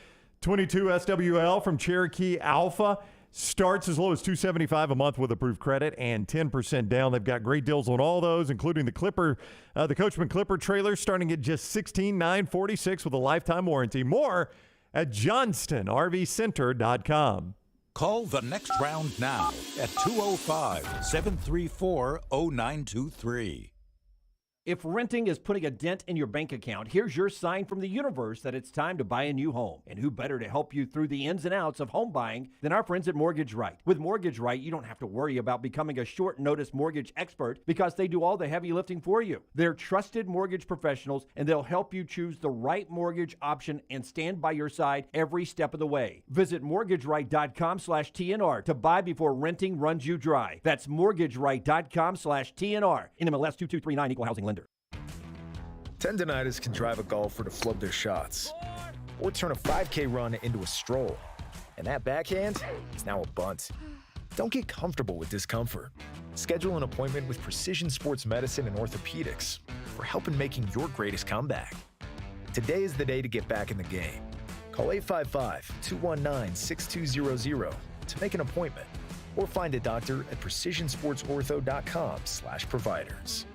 22 SWL from Cherokee Alpha. Starts as low as $275 a month with approved credit and 10% down. They've got great deals on all those, including the Clipper, the Coachman Clipper trailer, starting at just $16,946 with a lifetime warranty. More at johnstonrvcenter.com. Call the Next Round now at 205-734-0923. If renting is putting a dent in your bank account, here's your sign from the universe that it's time to buy a new home. And who better to help you through the ins and outs of home buying than our friends at Mortgage Right. With Mortgage Right, you don't have to worry about becoming a short notice mortgage expert, because they do all the heavy lifting for you. They're trusted mortgage professionals, and they'll help you choose the right mortgage option and stand by your side every step of the way. Visit mortgageright.com/TNR to buy before renting runs you dry. That's mortgageright.com/TNR. NMLS 2239, Equal Housing Lender. Tendinitis can drive a golfer to flub their shots or turn a 5K run into a stroll. And that backhand is now a bunt. Don't get comfortable with discomfort. Schedule an appointment with Precision Sports Medicine and Orthopedics for help in making your greatest comeback. Today is the day to get back in the game. Call 855-219-6200 to make an appointment, or find a doctor at precisionsportsortho.com/providers.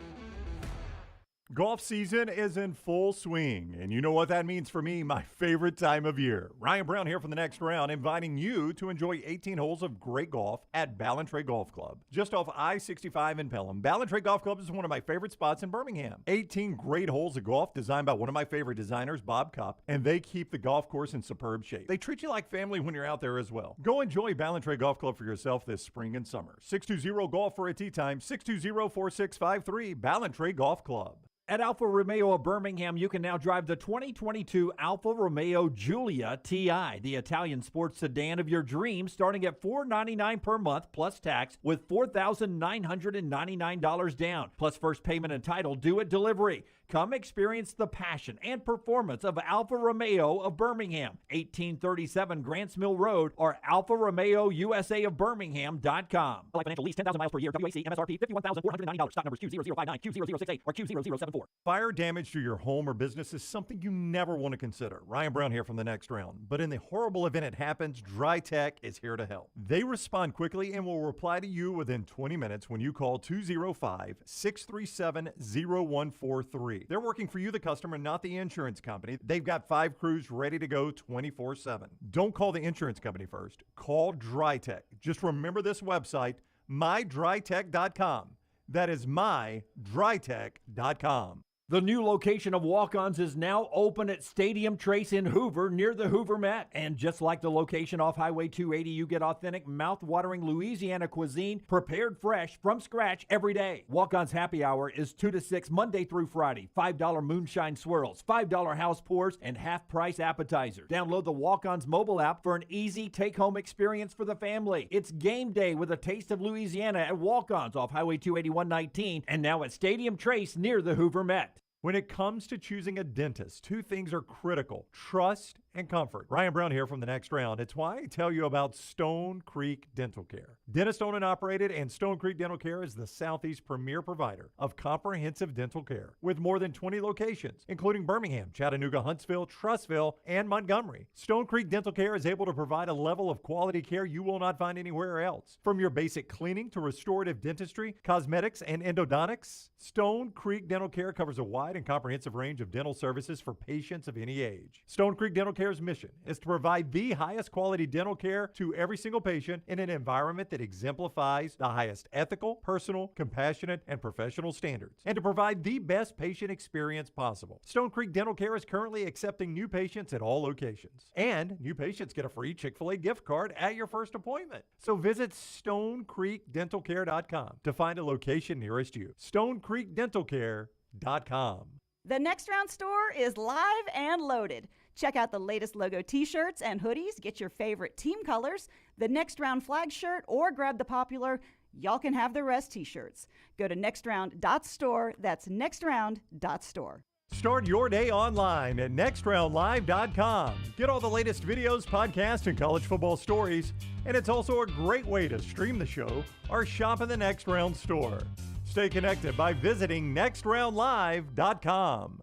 Golf season is in full swing, and you know what that means for me, my favorite time of year. Ryan Brown here from the Next Round, inviting you to enjoy 18 holes of great golf at Ballantrae Golf Club. Just off I-65 in Pelham, Ballantrae Golf Club is one of my favorite spots in Birmingham. 18 great holes of golf designed by one of my favorite designers, Bob Cupp, and they keep the golf course in superb shape. They treat you like family when you're out there as well. Go enjoy Ballantrae Golf Club for yourself this spring and summer. 620-GOLF for a tee time, 620-4653, Ballantrae Golf Club. At Alfa Romeo of Birmingham, you can now drive the 2022 Alfa Romeo Giulia TI, the Italian sports sedan of your dreams, starting at $499 per month plus tax, with $4,999 down, plus first payment and title due at delivery. Come experience the passion and performance of Alfa Romeo of Birmingham, 1837 Grants Mill Road, or Alfa Romeo USA of Birmingham.com. Like financial lease, 10,000 miles per year, WAC, MSRP, $51,490, stock numbers Q0059, Q0068, or Q0074. Fire damage to your home or business is something you never want to consider. Ryan Brown here from the Next Round. But in the horrible event it happens, Dry Tech is here to help. They respond quickly and will reply to you within 20 minutes when you call 205-637-0143. They're working for you, the customer, not the insurance company. They've got 5 crews ready to go 24/7. Don't call the insurance company first. Call Dry Tech. Just remember this website, mydrytech.com. That is mydrytech.com. The new location of Walk-Ons is now open at Stadium Trace in Hoover near the Hoover Met. And just like the location off Highway 280, you get authentic, mouth-watering Louisiana cuisine prepared fresh from scratch every day. Walk-Ons happy hour is 2 to 6 Monday through Friday. $5 moonshine swirls, $5 house pours, and half-price appetizers. Download the Walk-Ons mobile app for an easy take-home experience for the family. It's game day with a taste of Louisiana at Walk-Ons off Highway 281-19 and now at Stadium Trace near the Hoover Met. When it comes to choosing a dentist, two things are critical: trust and comfort. Ryan Brown here from The Next Round. It's why I tell you about Stone Creek Dental Care. Dentist owned and operated, and Stone Creek Dental Care is the Southeast premier provider of comprehensive dental care with more than 20 locations, including Birmingham, Chattanooga, Huntsville, Trussville, and Montgomery. Stone Creek Dental Care is able to provide a level of quality care you will not find anywhere else. From your basic cleaning to restorative dentistry, cosmetics, and endodontics, Stone Creek Dental Care covers a wide and comprehensive range of dental services for patients of any age. Stone Creek Dental Care's mission is to provide the highest quality dental care to every single patient in an environment that exemplifies the highest ethical, personal, compassionate, and professional standards, and to provide the best patient experience possible. Stone Creek Dental Care is currently accepting new patients at all locations, and new patients get a free Chick-fil-A gift card at your first appointment. So visit StoneCreekDentalCare.com to find a location nearest you. StoneCreekDentalCare.com. The Next Round store is live and loaded. Check out the latest logo t-shirts and hoodies. Get your favorite team colors, the Next Round flag shirt, or grab the popular Y'all Can Have the Rest t-shirts. Go to nextround.store. That's nextround.store. Start your day online at nextroundlive.com. Get all the latest videos, podcasts, and college football stories. And it's also a great way to stream the show or shop in the Next Round store. Stay connected by visiting nextroundlive.com.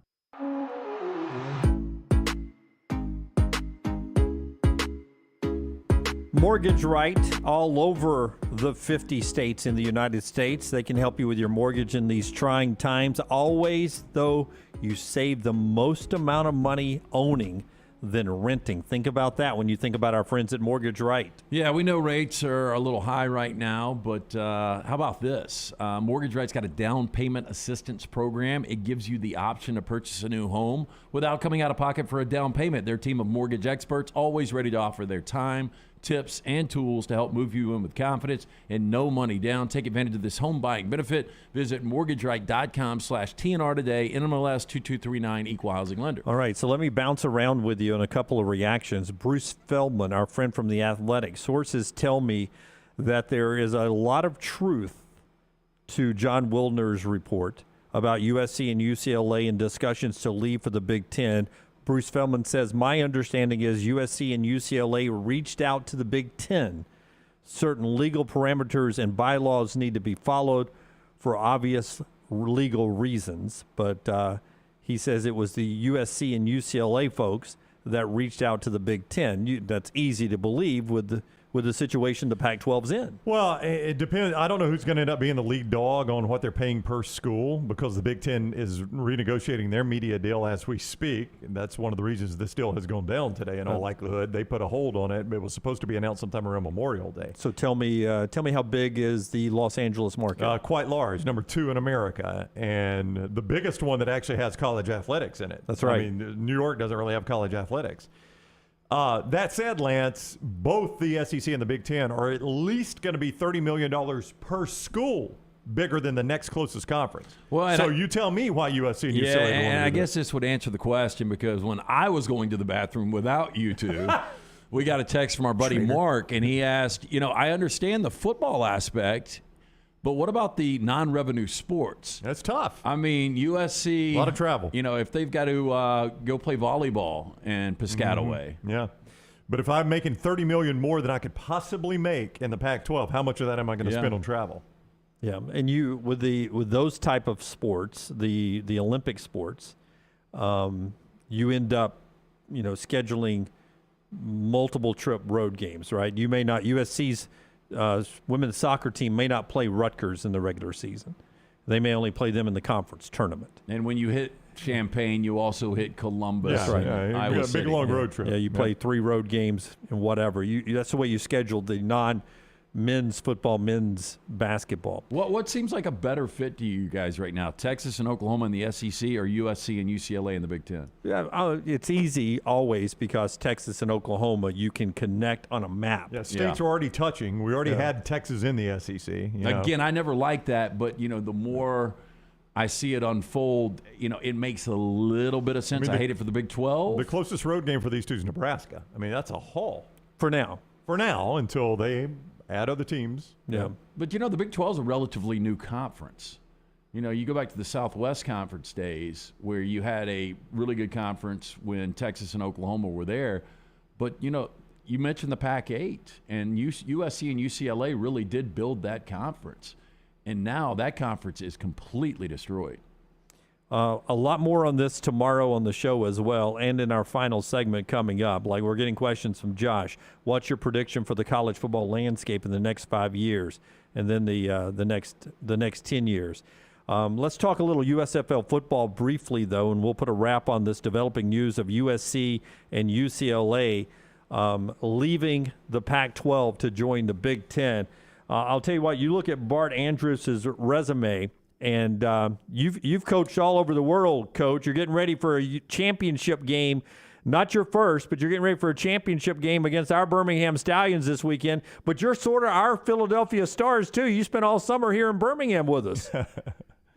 Mortgage Right all over the 50 states in the United States. They can help you with your mortgage in these trying times. Always, though, you save the most amount of money owning than renting. Think about that when you think about our friends at Mortgage Right. Yeah, we know rates are a little high right now, but how about this? Mortgage Right's got a down payment assistance program. It gives you the option to purchase a new home without coming out of pocket for a down payment. Their team of mortgage experts always ready to offer their time, tips, and tools to help move you in with confidence and no money down. Take advantage of this home buying benefit. Visit mortgageright.com/TNR today. NMLS 2239, equal housing lender. All right, so let me bounce around with you on a couple of reactions. Bruce Feldman, our friend from The Athletic, sources tell me that there is a lot of truth to John Wildner's report about USC and UCLA and discussions to leave for the Big Ten. Bruce Feldman says, my understanding is USC and UCLA reached out to the Big Ten. Certain legal parameters and bylaws need to be followed for obvious legal reasons. But he says it was the USC and UCLA folks that reached out to the Big Ten. That's easy to believe with the situation the Pac-12's in. Well, it depends. I don't know who's going to end up being the lead dog on what they're paying per school, because the Big Ten is renegotiating their media deal as we speak. And that's one of the reasons this deal has gone down today in all likelihood. They put a hold on it. It was supposed to be announced sometime around Memorial Day. So tell me how big is the Los Angeles market? Quite large, number 2 in America, and the biggest one that actually has college athletics in it. That's right. I mean, New York doesn't really have college athletics. That said, Lance, both the SEC and the Big Ten are at least going to be $30 million per school bigger than the next closest conference. Well, so you tell me why USC and UCLA. Yeah, and I guess this would answer the question, because when I was going to the bathroom without you two, we got a text from our buddy Mark, and he asked, I understand the football aspect, but what about the non-revenue sports? That's tough. I mean, USC. A lot of travel. If they've got to go play volleyball in Piscataway. Yeah. But if I'm making $30 million more than I could possibly make in the Pac-12, how much of that am I going to spend on travel? Yeah, and you with those type of sports, the Olympic sports, you end up, scheduling multiple trip road games, right? You may not USC's women's soccer team may not play Rutgers in the regular season. They may only play them in the conference tournament. And when you hit Champaign, you also hit Columbus. That's right. Yeah, you got a big long road trip. Yeah, you play 3 road games and whatever. That's the way you schedule the men's football, men's basketball. What seems like a better fit to you guys right now? Texas and Oklahoma in the SEC or USC and UCLA in the Big Ten? Yeah, it's easy always because Texas and Oklahoma, you can connect on a map. Yeah, states are already touching. We already had Texas in the SEC. Again, I never liked that, but, the more I see it unfold, it makes a little bit of sense. I hate it for the Big 12. The closest road game for these two is Nebraska. I mean, that's a haul. For now, until they add other teams. Yeah. But, the Big 12 is a relatively new conference. You go back to the Southwest Conference days where you had a really good conference when Texas and Oklahoma were there. But, you mentioned the Pac-8, and USC and UCLA really did build that conference. And now that conference is completely destroyed. A lot more on this tomorrow on the show as well, and in our final segment coming up. Like, we're getting questions from Josh. What's your prediction for the college football landscape in the next 5 years, and then the next 10 years? Let's talk a little USFL football briefly, though, and we'll put a wrap on this developing news of USC and UCLA leaving the Pac-12 to join the Big Ten. I'll tell you what, you look at Bart Andrus' resume, and you've coached all over the world, Coach. You're getting ready for a championship game, not your first, but you're getting ready for a championship game against our Birmingham Stallions this weekend. But you're sort of our Philadelphia Stars, too. You spent all summer here in Birmingham with us.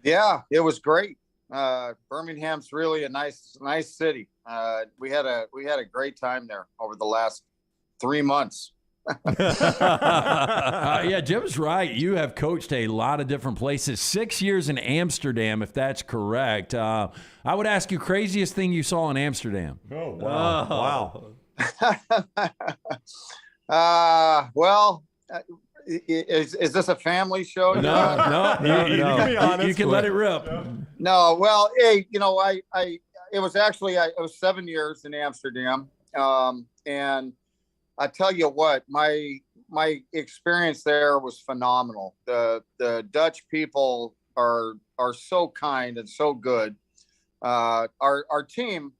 Yeah, it was great. Birmingham's really a nice city. We had a great time there over the last 3 months. Yeah, Jim's right. You have coached a lot of different places. 6 years in Amsterdam, if that's correct. I would ask you, craziest thing you saw in Amsterdam. Oh, wow. Well, is this a family show? No. You can be honest. You can let it rip. No, well, hey, it was 7 years in Amsterdam, and I tell you what, my experience there was phenomenal. The Dutch people are so kind and so good. Our team,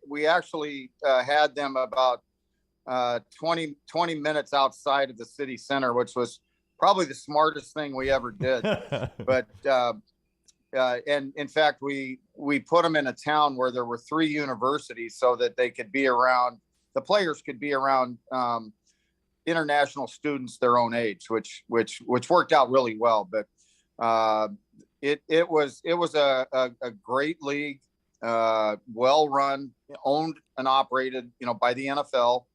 we actually had them about 20 minutes outside of the city center, which was probably the smartest thing we ever did. But and in fact, we put them in a town where there were 3 universities so that they could be around. The players could be around international students their own age, which worked out really well. But it was a great league, well run, owned and operated, by the NFL.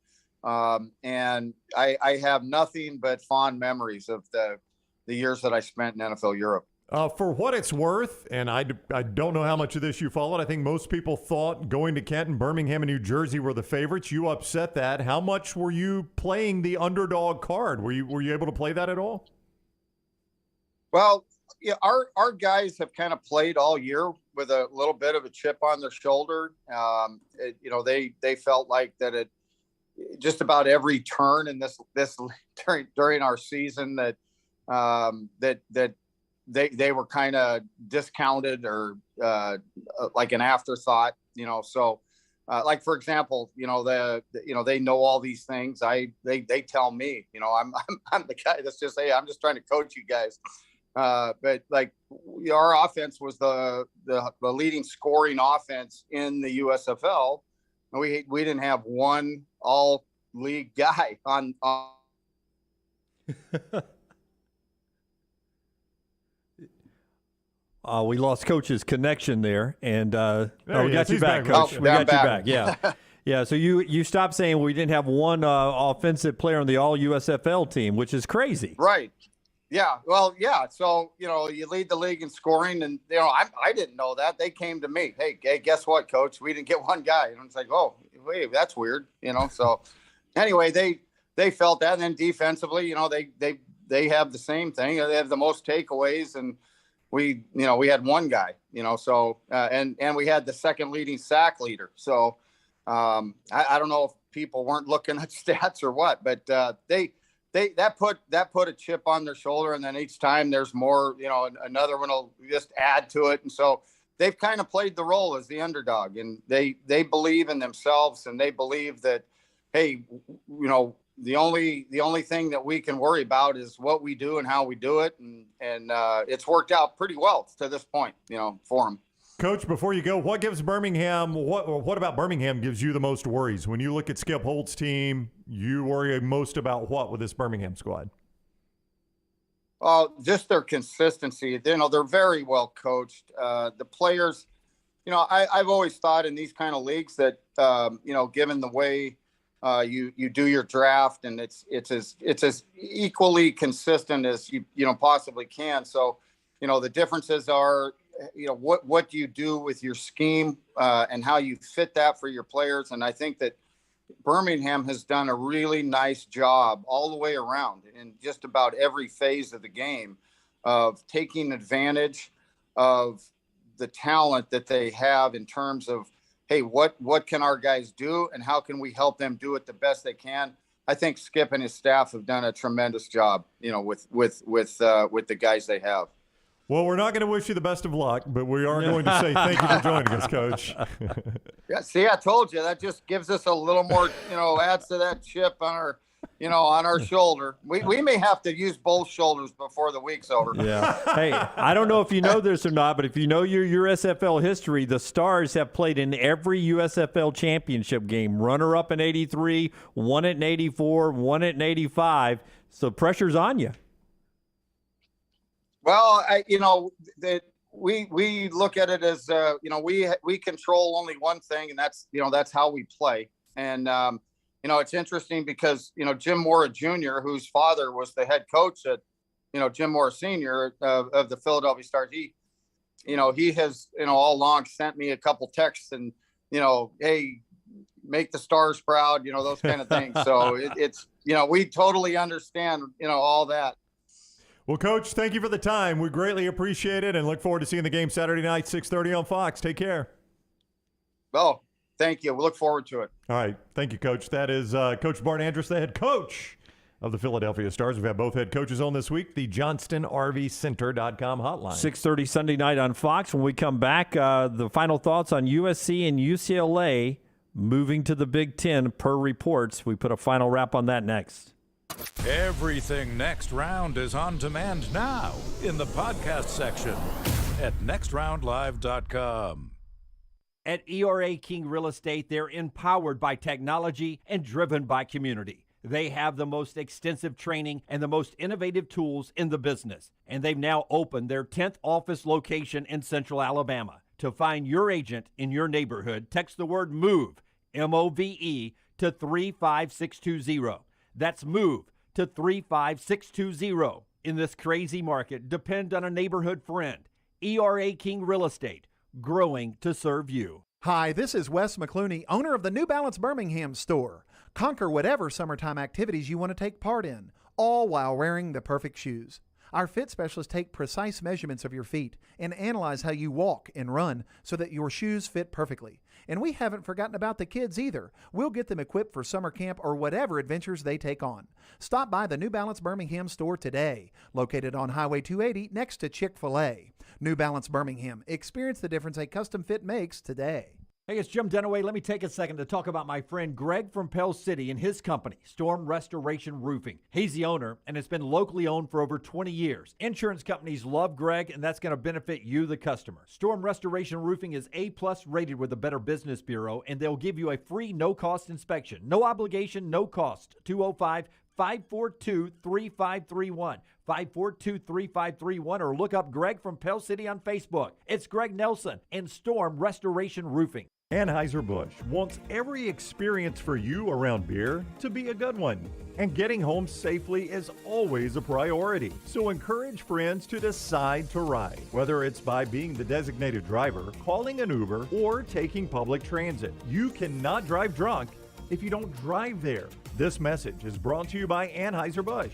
And I have nothing but fond memories of the years that I spent in NFL Europe. For what it's worth, and I don't know how much of this you followed. I think most people thought going to Canton, Birmingham, and New Jersey were the favorites. You upset that. How much were you playing the underdog card? Were you able to play that at all? Well, yeah, our guys have kind of played all year with a little bit of a chip on their shoulder. They felt like that it just about every turn in this during our season that they were kind of discounted or like an afterthought, so like, for example, they know all these things. They tell me, I'm the guy that's just, hey, I'm just trying to coach you guys. But like, our offense was the leading scoring offense in the USFL. And we didn't have one all league guy on. We lost Coach's connection there, and we got you back, back, Coach. Coach. We got you back. Yeah, yeah. So you stopped saying we didn't have one offensive player on the All USFL team, which is crazy. Right. Yeah. Well, yeah. So you lead the league in scoring, and I didn't know that. They came to me. Hey, guess what, Coach? We didn't get one guy, and it's like, oh, wait, that's weird. So anyway, they felt that, and then defensively, they have the same thing. They have the most takeaways, and we had one guy, so, and we had the second leading sack leader. So I don't know if people weren't looking at stats or what, but that put a chip on their shoulder. And then each time there's more, another one will just add to it. And so they've kind of played the role as the underdog, and they believe in themselves, and they believe that, hey, the only thing that we can worry about is what we do and how we do it, and it's worked out pretty well to this point, for them. Coach, before you go, what gives Birmingham? What about Birmingham gives you the most worries when you look at Skip Holt's team? You worry most about what with this Birmingham squad? Just their consistency. They're very well coached. The players, I've always thought in these kind of leagues that given the way you do your draft, and it's as equally consistent as you possibly can. So, the differences are, what do you do with your scheme and how you fit that for your players. And I think that Birmingham has done a really nice job all the way around in just about every phase of the game of taking advantage of the talent that they have in terms of, hey, what can our guys do and how can we help them do it the best they can? I think Skip and his staff have done a tremendous job, with the guys they have. Well, we're not going to wish you the best of luck, but we are going to say thank you for joining us, Coach. Yeah, see, I told you that just gives us a little more, adds to that chip on our, on our shoulder. We may have to use both shoulders before the week's over. Yeah. Hey, I don't know if you know this or not, but if you know your USFL history, the Stars have played in every USFL championship game. Runner-up in 83, won it in 84, won it in 85. So pressure's on you. Well, that we look at it as, we control only one thing, and that's how we play. And, it's interesting because, Jim Mora Jr., whose father was the head coach at, Jim Mora Sr. Of the Philadelphia Stars, he has, all along sent me a couple texts and, hey, make the Stars proud, those kind of things. So it's, we totally understand, all that. Well, Coach, thank you for the time. We greatly appreciate it and look forward to seeing the game Saturday night, 6:30 on Fox. Take care. Well, thank you. We look forward to it. All right. Thank you, Coach. That is Coach Bart Andrus, the head coach of the Philadelphia Stars. We've had both head coaches on this week, the JohnstonRVCenter.com hotline. 6:30 Sunday night on Fox. When we come back, the final thoughts on USC and UCLA moving to the Big Ten per reports. We put a final wrap on that next. Everything Next Round is on demand now in the podcast section at nextroundlive.com. At ERA King Real Estate, they're empowered by technology and driven by community. They have the most extensive training and the most innovative tools in the business. And they've now opened their 10th office location in Central Alabama. To find your agent in your neighborhood, text the word MOVE, M-O-V-E, to 35620. That's MOVE to 35620. In this crazy market, depend on a neighborhood friend. ERA King Real Estate, growing to serve you. Hi, this is Wes McClooney, owner of the New Balance Birmingham store. Conquer whatever summertime activities you want to take part in, all while wearing the perfect shoes. Our fit specialists take precise measurements of your feet and analyze how you walk and run so that your shoes fit perfectly. And we haven't forgotten about the kids either. We'll get them equipped for summer camp or whatever adventures they take on. Stop by the New Balance Birmingham store today, located on Highway 280 next to Chick-fil-A. New Balance Birmingham. Experience the difference a custom fit makes today. Hey, it's Jim Dunaway. Let me take a second to talk about my friend Greg from Pell City and his company, Storm Restoration Roofing. He's the owner, and it's been locally owned for over 20 years. Insurance companies love Greg, and that's going to benefit you, the customer. Storm Restoration Roofing is A-plus rated with the Better Business Bureau, and they'll give you a free no-cost inspection. No obligation, no cost. 205-542-3531. 542-3531, or look up Greg from Pell City on Facebook. It's Greg Nelson and Storm Restoration Roofing. Anheuser-Busch wants every experience for you around beer to be a good one. And getting home safely is always a priority. So encourage friends to decide to ride, whether it's by being the designated driver, calling an Uber, or taking public transit. You cannot drive drunk if you don't drive there. This message is brought to you by Anheuser-Busch,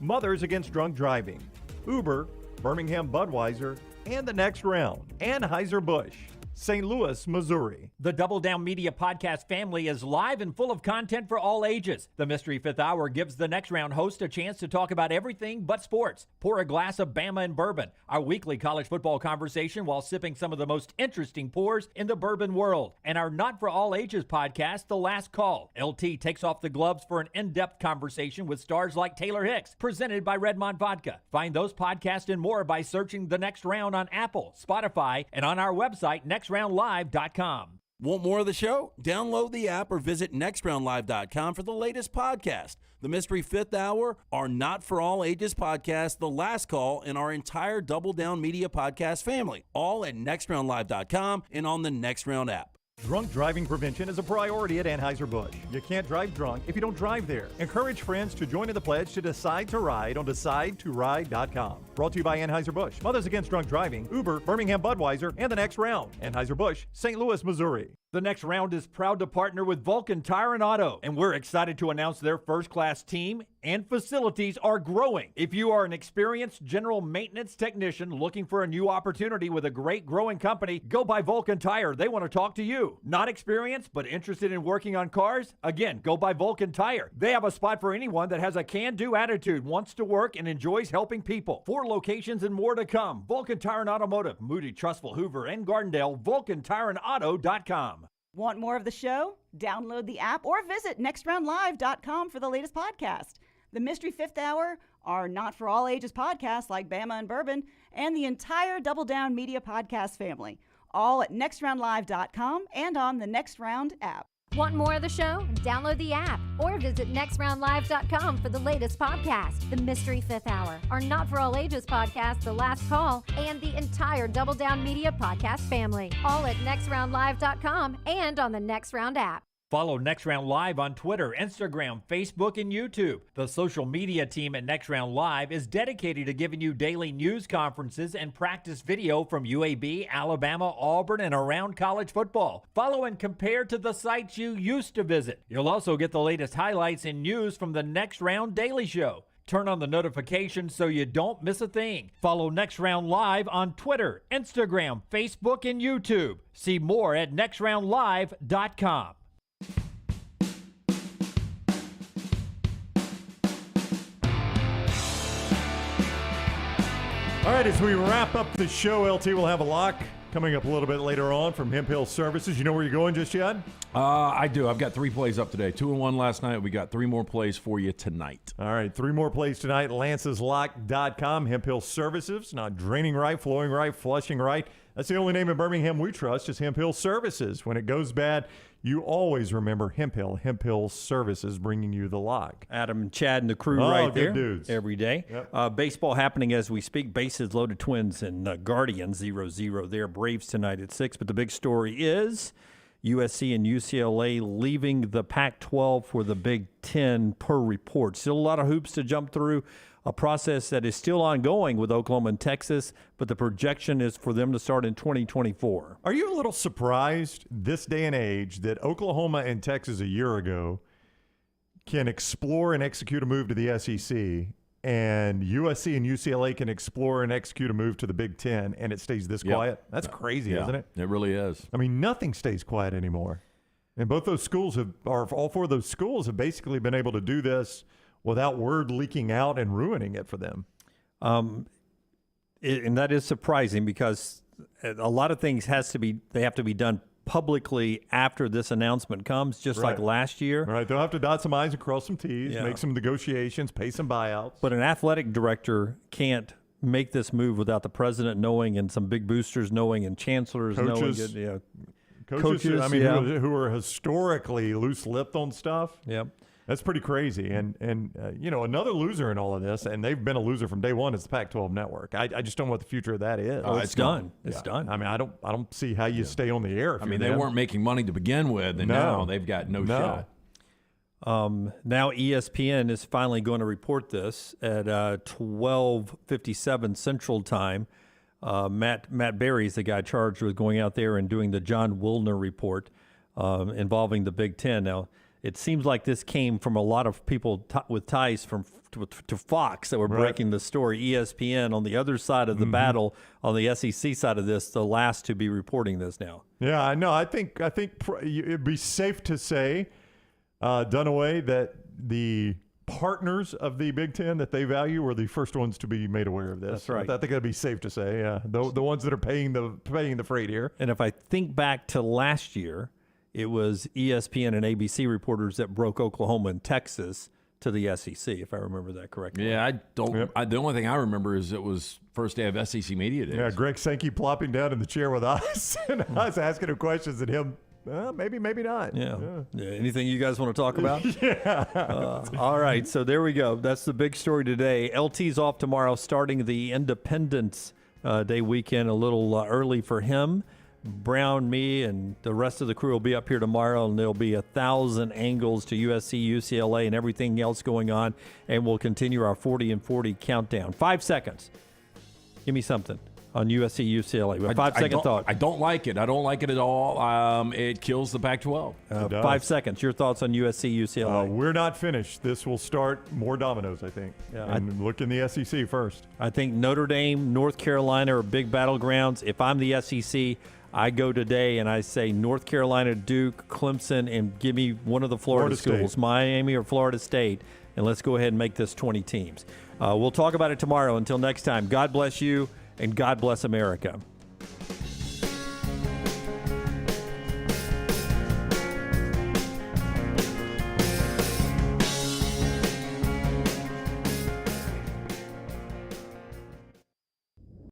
Mothers Against Drunk Driving, Uber, Birmingham Budweiser, and the Next Round. Anheuser-Busch. St. Louis, Missouri. The Double Down Media podcast family is live and full of content for all ages. The Mystery Fifth Hour gives the Next Round host a chance to talk about everything but sports. Pour a glass of Bama and bourbon, our weekly college football conversation while sipping some of the most interesting pours in the bourbon world. And our Not For All Ages podcast, The Last Call. LT takes off the gloves for an in-depth conversation with stars like Taylor Hicks, presented by Redmond Vodka. Find those podcasts and more by searching The Next Round on Apple, Spotify, and on our website, nextroundlive.com. Want more of the show? Download the app or visit nextroundlive.com for the latest podcast. The Mystery Fifth Hour, our Not For All Ages podcast, The Last Call, and our entire Double Down Media podcast family, all at nextroundlive.com and on the Next Round app. Drunk driving prevention is a priority at Anheuser-Busch. You can't drive drunk if you don't drive there. Encourage friends to join in the pledge to Decide to Ride on DecideToRide.com. Brought to you by Anheuser-Busch, Mothers Against Drunk Driving, Uber, Birmingham Budweiser, and The Next Round. Anheuser-Busch, St. Louis, Missouri. The Next Round is proud to partner with Vulcan Tire and Auto, and we're excited to announce their first-class team and facilities are growing. If you are an experienced general maintenance technician looking for a new opportunity with a great growing company, go by Vulcan Tire. They want to talk to you. Not experienced, but interested in working on cars? Again, go by Vulcan Tire. They have a spot for anyone that has a can-do attitude, wants to work, and enjoys helping people. 4 locations and more to come. Vulcan Tire and Automotive, Moody, Trustful, Hoover, and Gardendale, VulcanTireandAuto.com. Want more of the show? Download the app or visit nextroundlive.com for the latest podcast. The Mystery Fifth Hour, our Not For All Ages podcast like Bama and Bourbon, and the entire Double Down Media podcast family, all at nextroundlive.com and on the Next Round app. Want more of the show? Download the app or visit nextroundlive.com for the latest podcast. The Mystery Fifth Hour, our Not For All Ages podcast, The Last Call, and the entire Double Down Media podcast family, all at nextroundlive.com and on the Next Round app. Follow Next Round Live on Twitter, Instagram, Facebook, and YouTube. The social media team at Next Round Live is dedicated to giving you daily news conferences and practice video from UAB, Alabama, Auburn, and around college football. Follow and compare to the sites you used to visit. You'll also get the latest highlights and news from the Next Round Daily Show. Turn on the notifications so you don't miss a thing. Follow Next Round Live on Twitter, Instagram, Facebook, and YouTube. See more at nextroundlive.com. All right, as we wrap up the show, LT will have a lock coming up a little bit later on from Hemp Hill Services. You know where you're going just yet? I do. I've got 3 plays up today. 2 and 1 last night. We got 3 more plays for you tonight. All right, 3 more plays tonight. Lance'sLock.com. Hemp Hill Services. Not draining right, flowing right, flushing right. That's the only name in Birmingham we trust is Hemp Hill Services. When it goes bad, you always remember Hemp Hill. Hemp Hill Services bringing you the lock. Adam, Chad, and the crew right there dudes. every day. Yep. Baseball happening as we speak. Bases loaded, Twins and Guardians 0-0 there. Braves tonight at 6. But the big story is USC and UCLA leaving the Pac-12 for the Big Ten per report. Still a lot of hoops to jump through. A process that is still ongoing with Oklahoma and Texas, but the projection is for them to start in 2024. Are you a little surprised this day and age that Oklahoma and Texas a year ago can explore and execute a move to the SEC, and USC and UCLA can explore and execute a move to the Big Ten, and it stays this quiet? That's crazy, isn't it? It really is. I mean, nothing stays quiet anymore. And both those schools all 4 of those schools have basically been able to do this without word leaking out and ruining it for them. And that is surprising because a lot of things have to be done publicly after this announcement comes, just like last year. Right. They'll have to dot some I's and cross some T's, make some negotiations, pay some buyouts. But an athletic director can't make this move without the president knowing and some big boosters knowing and chancellors knowing. Coaches, I mean, who are historically loose-lipped on stuff. Yep. That's pretty crazy. And another loser in all of this, and they've been a loser from day one, is the Pac-12 network. I just don't know what the future of that is. Oh, it's done. It's done. I mean, I don't see how you stay on the air. I mean, they weren't making money to begin with, and now they've got no shot. Now ESPN is finally going to report this at 12:57 Central Time. Matt Berry is the guy charged with going out there and doing the John Wilner report involving the Big Ten. Now, it seems like this came from a lot of people with ties to Fox that were breaking the story. ESPN on the other side of the battle, on the SEC side of this, the last to be reporting this now. Yeah, I know. I think it'd be safe to say, Dunaway, that the partners of the Big Ten that they value were the first ones to be made aware of this. That's right. I think that'd be safe to say. Yeah, the ones that are paying the freight here. And if I think back to last year, it was ESPN and ABC reporters that broke Oklahoma and Texas to the SEC, if I remember that correctly. Yeah, I don't. The only thing I remember is it was first day of SEC Media Days. Yeah, Greg Sankey plopping down in the chair with us and us asking him questions and him, maybe not. Yeah. Anything you guys want to talk about? Yeah. All right, so there we go. That's the big story today. LT's off tomorrow, starting the Independence Day weekend a little early for him. Brown, me, and the rest of the crew will be up here tomorrow, and there'll be 1,000 angles to USC, UCLA, and everything else going on, and we'll continue our 40 and 40 countdown. 5 seconds. Give me something on USC, UCLA. 5-second thought. I don't like it. I don't like it at all. It kills the Pac-12. 5 seconds. Your thoughts on USC, UCLA? We're not finished. This will start more dominoes, I think. Yeah, and look in the SEC first. I think Notre Dame, North Carolina are big battlegrounds. If I'm the SEC, I go today and I say North Carolina, Duke, Clemson, and give me one of the Florida schools, State. Miami or Florida State, and let's go ahead and make this 20 teams. We'll talk about it tomorrow. Until next time, God bless you and God bless America.